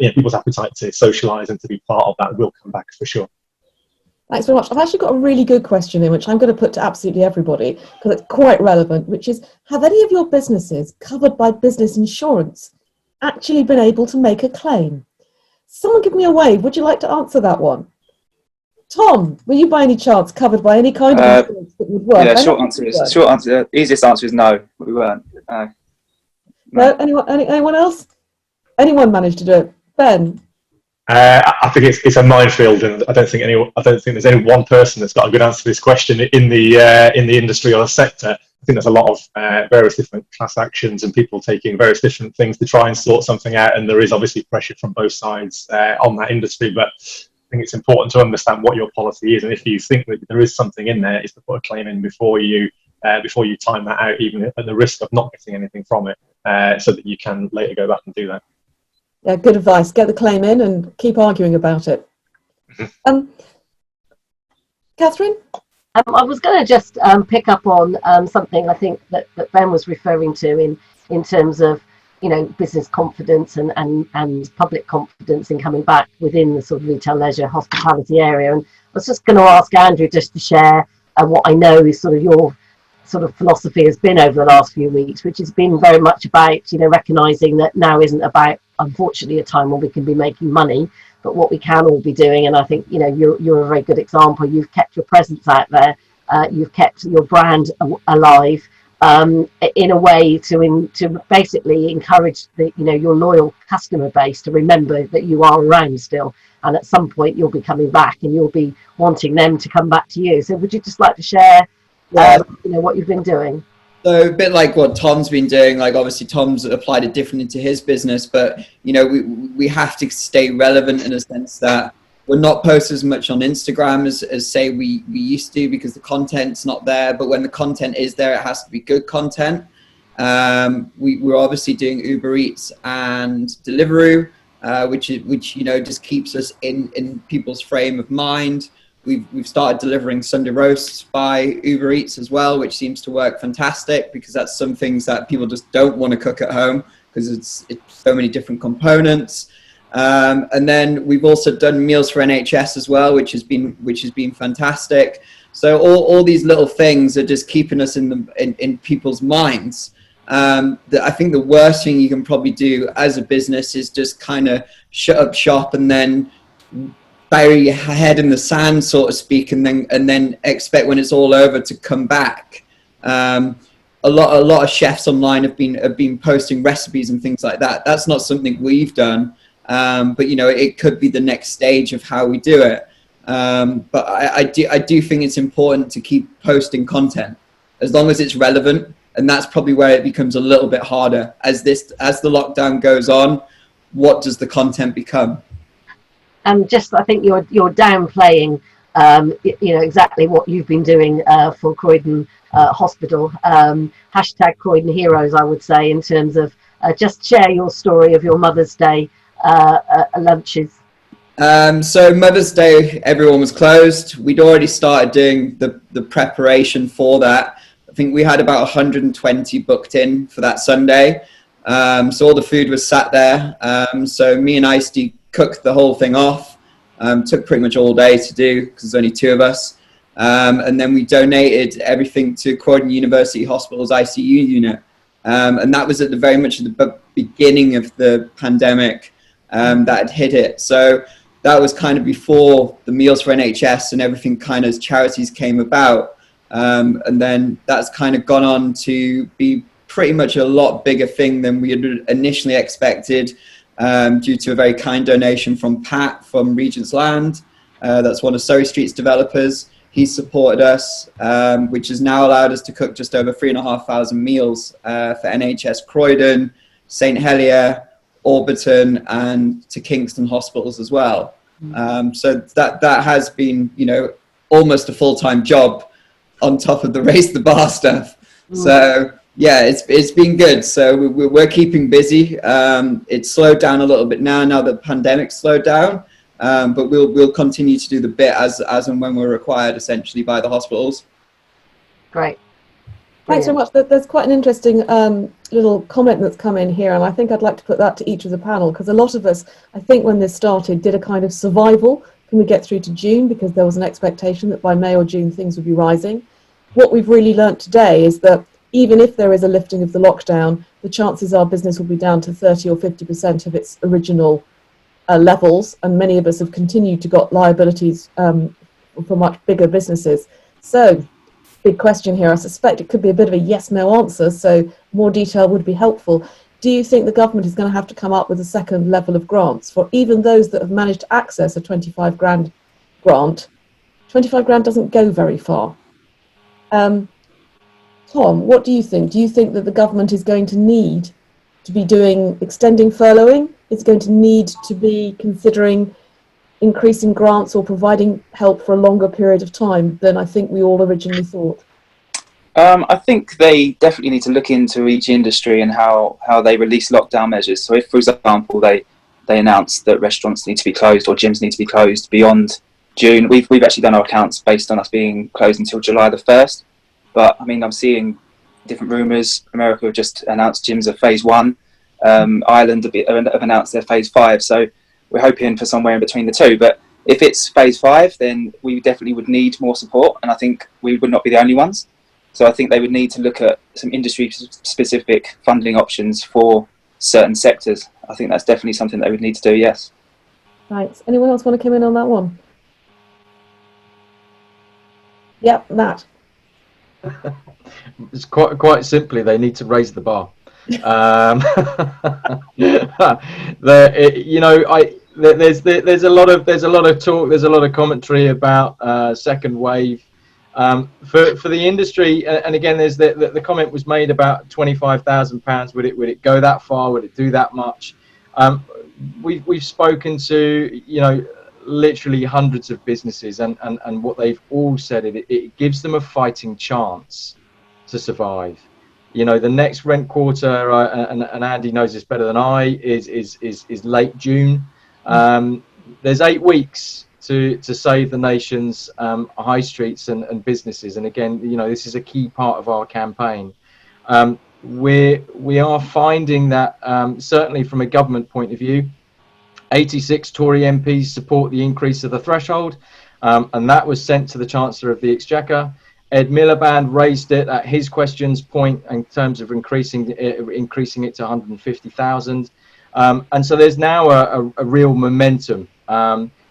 people's appetite to socialise and to be part of that will come back for sure. Thanks very much. I've actually got a really good question in, which I'm going to put to absolutely everybody because it's quite relevant, which is, have any of your businesses covered by business insurance actually been able to make a claim? Someone give me a wave. Would you like to answer that one? Tom, were you by any chance covered by any kind of insurance that would work? Yeah, short answer. Easiest answer is no. We weren't. No. Anyone else? Anyone managed to do it? Ben? I think it's a minefield, and I don't think there's any one person that's got a good answer to this question in the industry or the sector. I think there's a lot of various different class actions and people taking various different things to try and sort something out, and there is obviously pressure from both sides on that industry. But I think it's important to understand what your policy is, and if you think that there is something in there, is to put a claim in before you time that out, even at the risk of not getting anything from it, so that you can later go back and do that. Yeah, good advice. Get the claim in and keep arguing about it. Catherine? I was going to just pick up on something I think that Ben was referring to in terms of, you know, business confidence and public confidence in coming back within the sort of retail, leisure, hospitality area. And I was just going to ask Andrew just to share what I know is sort of your sort of philosophy has been over the last few weeks, which has been very much about, you know, recognising that now isn't about, unfortunately, a time when we can be making money, but what we can all be doing. And I think, you know, you're a very good example. You've kept your presence out there. You've kept your brand alive in a way to basically encourage your loyal customer base to remember that you are around still. And at some point you'll be coming back and you'll be wanting them to come back to you. So would you just like to share what you've been doing? So a bit like what Tom's been doing, like obviously Tom's applied it differently to his business, but you know, we have to stay relevant in a sense that we're not posting as much on Instagram as say we used to, because the content's not there. But when the content is there, it has to be good content. We're obviously doing Uber Eats and Deliveroo, which you know just keeps us in people's frame of mind. We've started delivering Sunday roasts by Uber Eats as well, which seems to work fantastic, because that's some things that people just don't want to cook at home because it's so many different components. And then we've also done meals for NHS as well, which has been fantastic. So all these little things are just keeping us in people's minds. I think the worst thing you can probably do as a business is just kind of shut up shop and then bury your head in the sand, so to speak, and then expect when it's all over to come back. A lot of chefs online have been posting recipes and things like that. That's not something we've done, but you know, it could be the next stage of how we do it. But I do think it's important to keep posting content as long as it's relevant, and that's probably where it becomes a little bit harder as the lockdown goes on. What does the content become? Just I think you're downplaying exactly what you've been doing for Croydon Hospital. Hashtag Croydon Heroes, I would say, in terms of just share your story of your Mother's Day lunches. So Mother's Day, everyone was closed. We'd already started doing the preparation for that. I think we had about 120 booked in for that Sunday. So all the food was sat there. So me and Ice-T cooked the whole thing off. Took pretty much all day to do because there's only 2 of us. And then we donated everything to Croydon University Hospital's ICU unit. And that was at the very much at the beginning of the pandemic that had hit it. So that was kind of before the Meals for NHS and everything kind of charities came about. And then that's kind of gone on to be pretty much a lot bigger thing than we had initially expected, due to a very kind donation from Pat from Regent's Land. That's one of Surrey Street's developers. He supported us, which has now allowed us to cook just over 3,500 meals for NHS Croydon, St Helier, Orbiton, and to Kingston hospitals as well. So that has been, you know, almost a full-time job on top of the Raise the Bar stuff. So yeah, it's been good. So we're keeping busy. It's slowed down a little bit now that the pandemic slowed down. But we'll continue to do the bit as and when we're required, essentially, by the hospitals. Great. Thanks so much. There's quite an interesting little comment that's come in here, and I think I'd like to put that to each of the panel, because a lot of us, I think when this started, did a kind of survival. Can we get through to June? Because there was an expectation that by May or June things would be rising. What we've really learnt today is that even if there is a lifting of the lockdown, the chances are business will be down to 30 or 50% of its original levels, and many of us have continued to got liabilities for much bigger businesses. So, big question here. I suspect it could be a bit of a yes/no answer, so more detail would be helpful. Do you think the government is going to have to come up with a second level of grants for even those that have managed to access a 25 grand grant? 25 grand doesn't go very far. Tom, what do you think? Do you think that the government is going to need to be doing extending furloughing? It's going to need to be considering increasing grants or providing help for a longer period of time than I think we all originally thought? I think they definitely need to look into each industry and how they release lockdown measures. So if, for example, they announce that restaurants need to be closed or gyms need to be closed beyond June, we've actually done our accounts based on us being closed until July the 1st. But I mean, I'm seeing different rumours. America have just announced gyms are phase 1. Ireland have announced their phase 5. So we're hoping for somewhere in between the two. But if it's phase 5, then we definitely would need more support. And I think we would not be the only ones. So I think they would need to look at some industry-specific funding options for certain sectors. I think that's definitely something they would need to do, yes. Thanks. Anyone else want to come in on that one? Yep, Matt. It's quite simply, they need to raise the bar. There's a lot of talk, there's a lot of commentary about second wave for the industry, and again, there's the comment was made about £25,000. Would it go that far? Would it do that much? We've spoken to literally hundreds of businesses, and what they've all said, it gives them a fighting chance to survive. The next rent quarter, and Andy knows this better than I, is late June. There's 8 weeks to save the nation's high streets and businesses, and again, this is a key part of our campaign. We are finding that certainly from a government point of view, 86 Tory MPs support the increase of the threshold, and that was sent to the Chancellor of the Exchequer. Ed Miliband raised it at his questions point in terms of increasing it to 150,000, and so there's now a real momentum,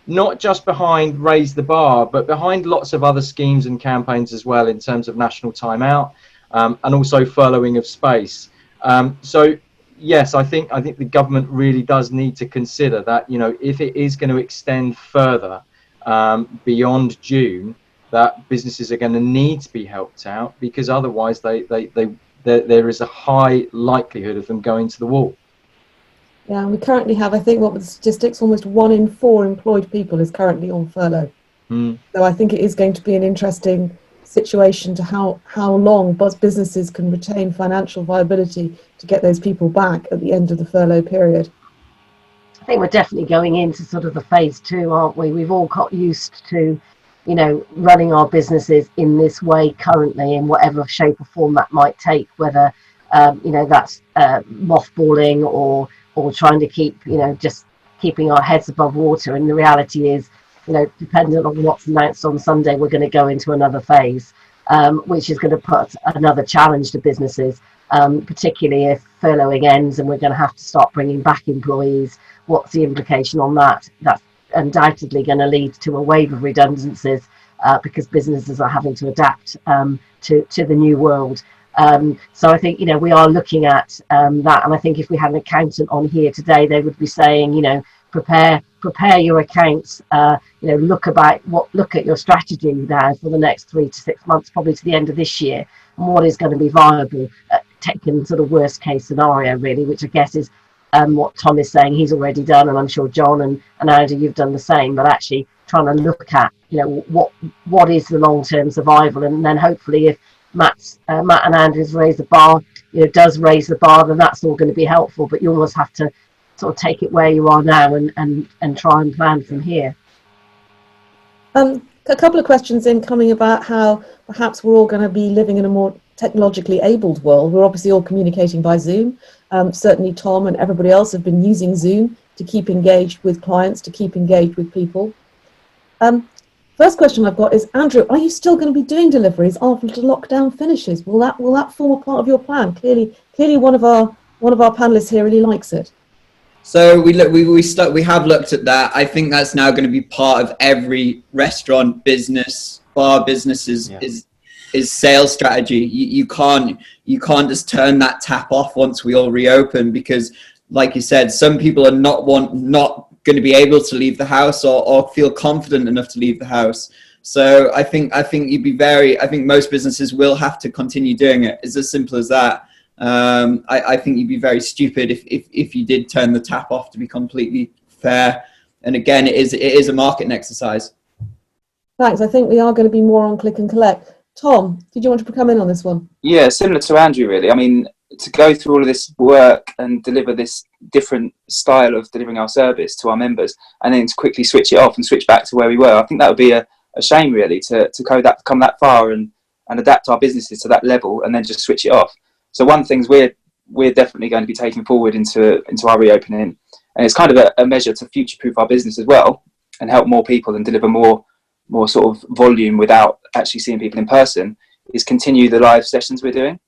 not just behind Raise the Bar, but behind lots of other schemes and campaigns as well, in terms of national timeout and also furloughing of space. So yes, I think the government really does need to consider that, if it is going to extend further beyond June, that businesses are going to need to be helped out, because otherwise there is a high likelihood of them going to the wall. Yeah, and we currently have, I think, what were the statistics? Almost 1 in 4 employed people is currently on furlough. So I think it is going to be an interesting situation to how long businesses can retain financial viability to get those people back at the end of the furlough period. I think we're definitely going into sort of the phase 2, aren't we? We've all got used to, running our businesses in this way currently, in whatever shape or form that might take, whether that's mothballing or trying to keep, just keeping our heads above water. And the reality is, depending on what's announced on Sunday, we're going to go into another phase, which is going to put another challenge to businesses, particularly if furloughing ends and we're going to have to start bringing back employees. What's the implication on that? That's undoubtedly going to lead to a wave of redundancies, because businesses are having to adapt to the new world. So I think, we are looking at that. And I think if we had an accountant on here today, they would be saying, prepare your accounts, look at your strategy now for the next 3 to 6 months, probably to the end of this year, and what is going to be viable, taking sort of worst case scenario, really, which I guess is what Tom is saying he's already done, and I'm sure John and Andy, you've done the same, but actually trying to look at, what is the long-term survival. And then hopefully if Matt and Andrew's raise the bar, does raise the bar, then that's all going to be helpful. But you almost have to sort of take it where you are now and try and plan from here. A couple of questions coming about how perhaps we're all going to be living in a more technologically abled world. We're obviously all communicating by Zoom. Certainly Tom and everybody else have been using Zoom to keep engaged with clients, to keep engaged with people. First question I've got is, Andrew, are you still going to be doing deliveries after lockdown finishes? Will that form a part of your plan? Clearly one of our panelists here really likes it. So we have looked at that. I think that's now going to be part of every restaurant business, bar businesses is sales strategy. You can't just turn that tap off once we all reopen, because, like you said, some people are not going to be able to leave the house or feel confident enough to leave the house. So I think most businesses will have to continue doing it. It's as simple as that. I think you'd be very stupid if you did turn the tap off, to be completely fair. And again, it is a marketing exercise. Thanks. I think we are going to be more on click and collect. Tom, did you want to come in on this one? Yeah, similar to Andrew, really. I mean, to go through all of this work and deliver this different style of delivering our service to our members, and then to quickly switch it off and switch back to where we were, I think that would be a shame, really, to come that far and adapt our businesses to that level and then just switch it off. So one of the things we're definitely going to be taking forward into our reopening, and it's kind of a measure to future-proof our business as well and help more people and deliver more sort of volume without actually seeing people in person, is continue the live sessions we're doing.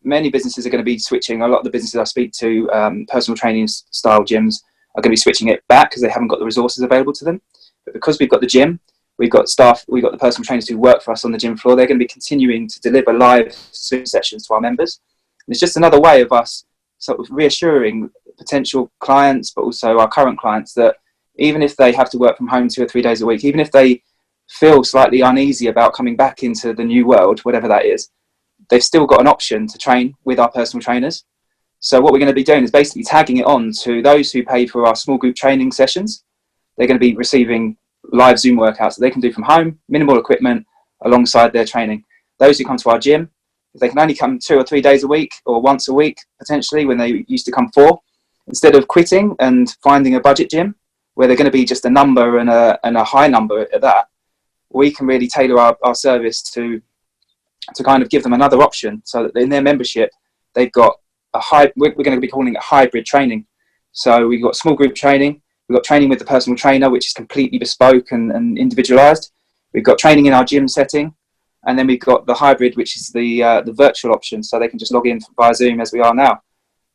Many businesses are going to be switching. A lot of the businesses I speak to, personal training style gyms, are going to be switching it back because they haven't got the resources available to them. But because we've got the gym, we've got staff, we've got the personal trainers who work for us on the gym floor, they're going to be continuing to deliver live Zoom sessions to our members. And it's just another way of us sort of reassuring potential clients, but also our current clients, that even if they have to work from home 2 or 3 days a week, even if they feel slightly uneasy about coming back into the new world, whatever that is, they've still got an option to train with our personal trainers. So what we're going to be doing is basically tagging it on to those who pay for our small group training sessions. They're going to be receiving live Zoom workouts that they can do from home, minimal equipment, alongside their training. Those who come to our gym, if they can only come 2 or 3 days a week or once a week, potentially, when they used to come 4, instead of quitting and finding a budget gym where they're going to be just a number and a high number at that, we can really tailor our service to kind of give them another option, so that in their membership, they've got we're going to be calling it hybrid training. So we've got small group training, we've got training with the personal trainer, which is completely bespoke and individualized. We've got training in our gym setting, and then we've got the hybrid, which is the virtual option, so they can just log in via Zoom as we are now.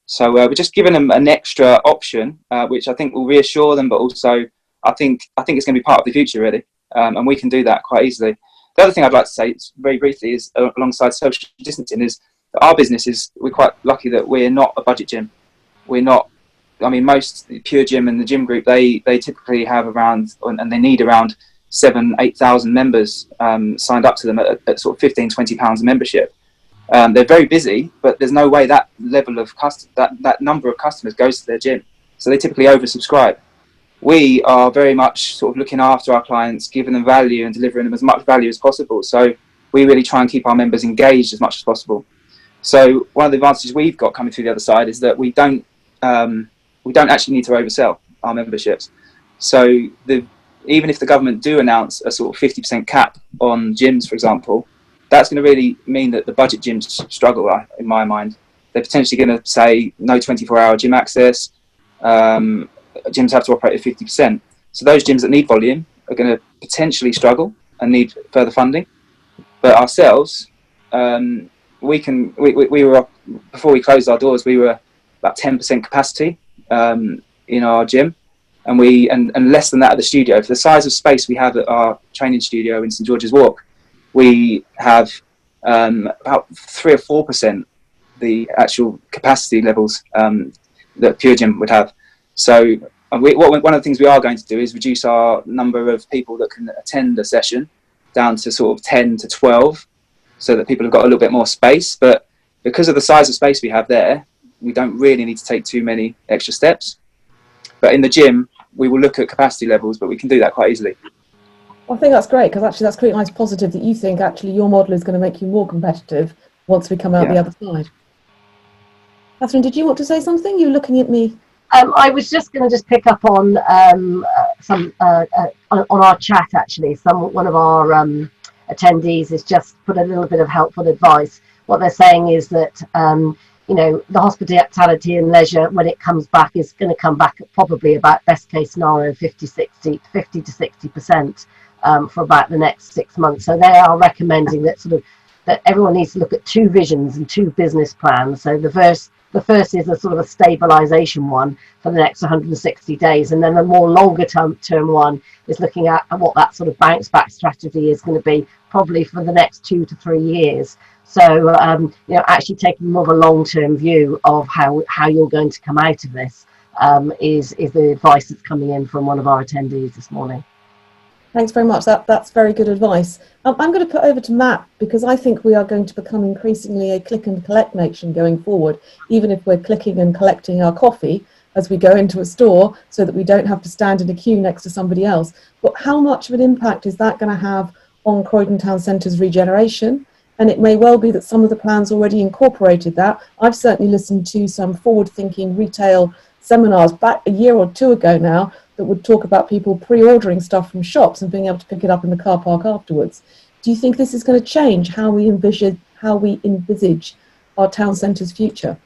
So we're just giving them an extra option, which I think will reassure them, but also I think it's going to be part of the future, really, and we can do that quite easily. The other thing I'd like to say, very briefly, is alongside social distancing, is that our business we're quite lucky that we're not a budget gym. We're not. I mean, most pure gym and the gym group, they typically have around, and they need around 7,000-8,000 members signed up to them at sort of £15-20 a membership. They're very busy, but there's no way that level of that number of customers goes to their gym. So they typically oversubscribe. We are very much sort of looking after our clients, giving them value and delivering them as much value as possible. So we really try and keep our members engaged as much as possible. So one of the advantages we've got coming through the other side is that we don't actually need to oversell our memberships. So even if the government do announce a sort of 50% cap on gyms, for example, that's going to really mean that the budget gyms struggle, in my mind. They're potentially going to say no 24-hour gym access. Gyms have to operate at 50%. So those gyms that need volume are going to potentially struggle and need further funding. But ourselves, we were, before we closed our doors, we were about 10% capacity in our gym, and less than that at the studio. For the size of space we have at our training studio in St George's Walk, we have about 3 or 4% the actual capacity levels that Pure Gym would have. So one of the things we are going to do is reduce our number of people that can attend a session down to sort of 10 to 12, so that people have got a little bit more space. But because of the size of space we have there, we don't really need to take too many extra steps. But in the gym, we will look at capacity levels, but we can do that quite easily. I think that's great, because actually that's pretty nice positive that you think actually your model is going to make you more competitive once we come out the other side. Catherine, did you want to say something? You were looking at me. I was just going to just pick up on some on our chat, actually. One of our attendees has just put a little bit of helpful advice. What they're saying is that you know, the hospitality and leisure, when it comes back, is going to come back at probably about, best case scenario, 50 to 60% for about the next 6 months. So they are recommending that that everyone needs to look at 2 visions and 2 business plans. So the first is a sort of a stabilization one for the next 160 days, and then the more longer term one is looking at what that sort of bounce back strategy is going to be, probably for the next 2 to 3 years. So you know, actually taking more of a long-term view of how you're going to come out of this is the advice that's coming in from one of our attendees this morning. Thanks very much. That's very good advice. I'm going to put over to Matt, because I think we are going to become increasingly a click and collect nation going forward, even if we're clicking and collecting our coffee as we go into a store, so that we don't have to stand in a queue next to somebody else. But how much of an impact is that going to have on Croydon Town Centre's regeneration? And it may well be that some of the plans already incorporated that. I've certainly listened to some forward-thinking retail seminars back a year or 2 ago now that would talk about people pre-ordering stuff from shops and being able to pick it up in the car park afterwards. Do you think this is going to change how we envisage our town centre's future?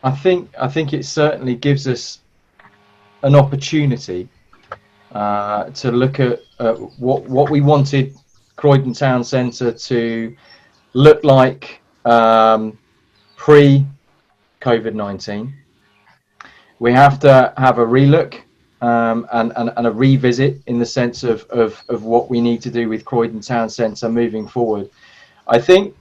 I think it certainly gives us an opportunity to look at what we wanted Croydon Town Centre to look like pre-COVID-19. We have to have a relook and a revisit in the sense of what we need to do with Croydon Town Centre moving forward. I think,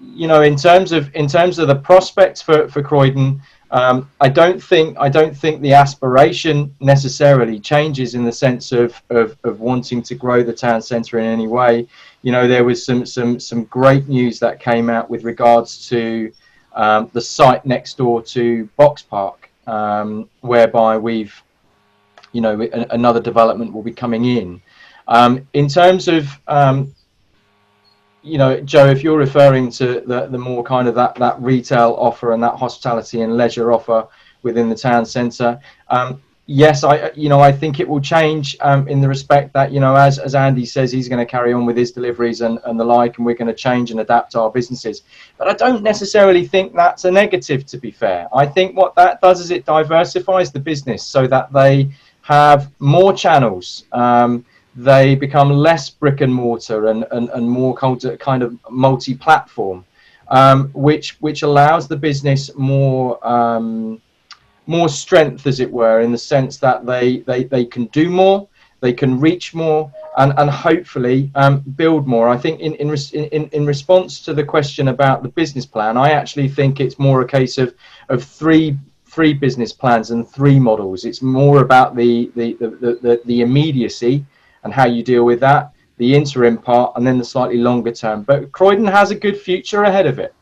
you know, in terms of the prospects for Croydon, I don't think the aspiration necessarily changes in the sense of wanting to grow the town centre in any way. You know, there was some great news that came out with regards to the site next door to Box Park, whereby we've, you know, another development will be coming in. In terms of you know, Joe, if you're referring to the more kind of that retail offer and that hospitality and leisure offer within the town centre, yes, I think it will change in the respect that, you know, as Andy says, he's going to carry on with his deliveries and the like, and we're going to change and adapt our businesses. But I don't necessarily think that's a negative, to be fair. I think what that does is it diversifies the business so that they have more channels. They become less brick and mortar and more kind of multi-platform, which allows the business more strength, as it were, in the sense that they can do more, they can reach more, and hopefully build more. I think in response to the question about the business plan, I actually think it's more a case of three business plans and 3 models. It's more about the immediacy and how you deal with that, the interim part, and then the slightly longer term. But Croydon has a good future ahead of it.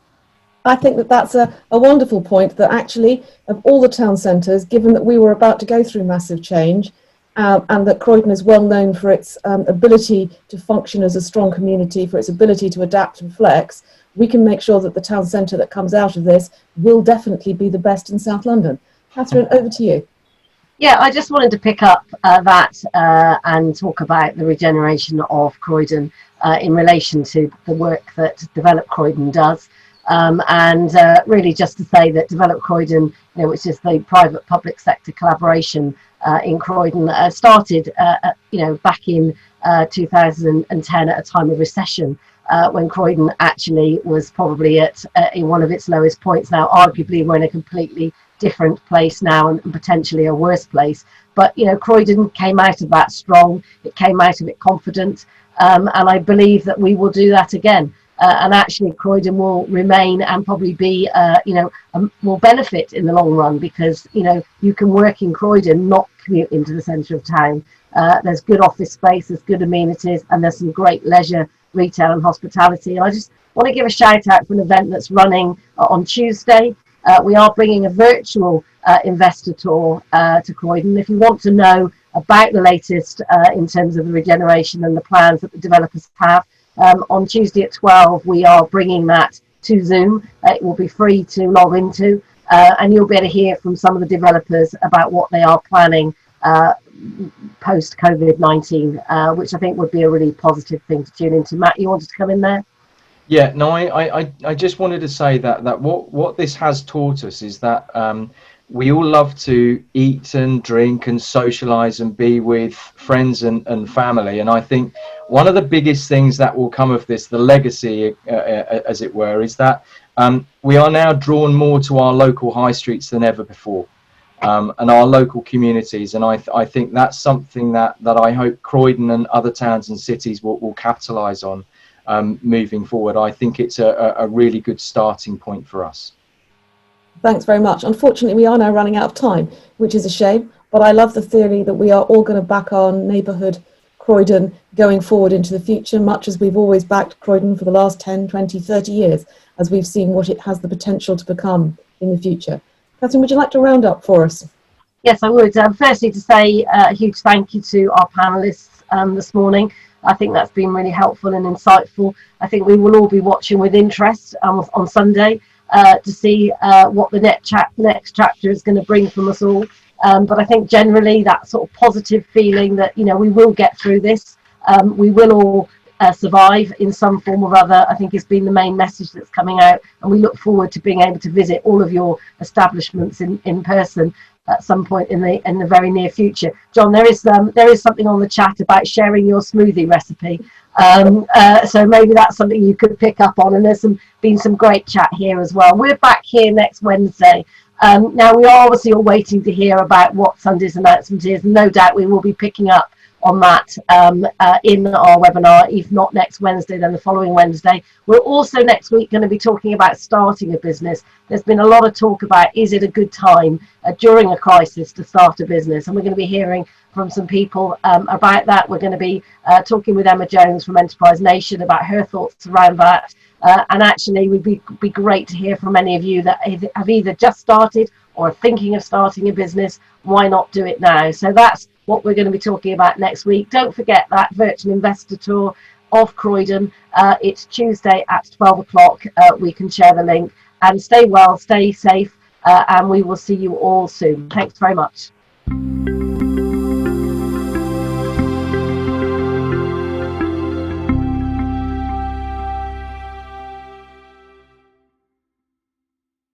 I think that's a wonderful point, that actually of all the town centres, given that we were about to go through massive change, and that Croydon is well known for its ability to function as a strong community, for its ability to adapt and flex, we can make sure that the town centre that comes out of this will definitely be the best in South London. Catherine, over to you. Yeah, I just wanted to pick up that and talk about the regeneration of Croydon in relation to the work that Develop Croydon does. And really just to say that Develop Croydon, which is the private public sector collaboration in Croydon, started back in 2010 at a time of recession, when Croydon actually was probably at in one of its lowest points. Now arguably we're in a completely different place now, and potentially a worse place, but Croydon came out of that strong, it came out of it confident, and I believe that we will do that again. And actually Croydon will remain and probably be will benefit in the long run, because you can work in Croydon, not commute into the centre of town. There's good office space, there's good amenities, and there's some great leisure, retail and hospitality. And I just want to give a shout out for an event that's running on Tuesday. We are bringing a virtual investor tour to Croydon. If you want to know about the latest in terms of the regeneration and the plans that the developers have, on Tuesday at 12, we are bringing that to Zoom. It will be free to log into, and you'll be able to hear from some of the developers about what they are planning post COVID-19, which I think would be a really positive thing to tune into. Matt, you wanted to come in there? Yeah, no, I just wanted to say that what this has taught us is that we all love to eat and drink and socialise and be with friends and family. And I think one of the biggest things that will come of this, the legacy, as it were, is that we are now drawn more to our local high streets than ever before, and our local communities. And I think that's something that I hope Croydon and other towns and cities will capitalise on. Moving forward, I think it's a really good starting point for us. Thanks very much. Unfortunately, we are now running out of time, which is a shame, but I love the theory that we are all going to back our neighbourhood, Croydon, going forward into the future, much as we've always backed Croydon for the last 10, 20, 30 years, as we've seen what it has the potential to become in the future. Catherine, would you like to round up for us? Yes, I would. Firstly, to say a huge thank you to our panellists this morning. I think that's been really helpful and insightful. I think we will all be watching with interest on Sunday to see what the next chapter is going to bring from us all. But I think generally that sort of positive feeling that, we will get through this. We will all survive in some form or other, I think has been the main message that's coming out. And we look forward to being able to visit all of your establishments in person at some point in the very near future. John, there is something on the chat about sharing your smoothie recipe, so maybe that's something you could pick up on, and there's been some great chat here as well. We're back here next Wednesday. Now we are obviously all waiting to hear about what Sunday's announcement is, and no doubt we will be picking up on that in our webinar, if not next Wednesday, then the following Wednesday. We're also next week going to be talking about starting a business. There's been a lot of talk about, is it a good time during a crisis to start a business? And we're going to be hearing from some people about that. We're going to be talking with Emma Jones from Enterprise Nation about her thoughts around that. And actually, it would be great to hear from any of you that have either just started or are thinking of starting a business. Why not do it now? So that's what we're going to be talking about next week. Don't forget that virtual investor tour of Croydon. It's Tuesday at 12 o'clock. We can share the link. And stay well, stay safe, and we will see you all soon. Thanks very much.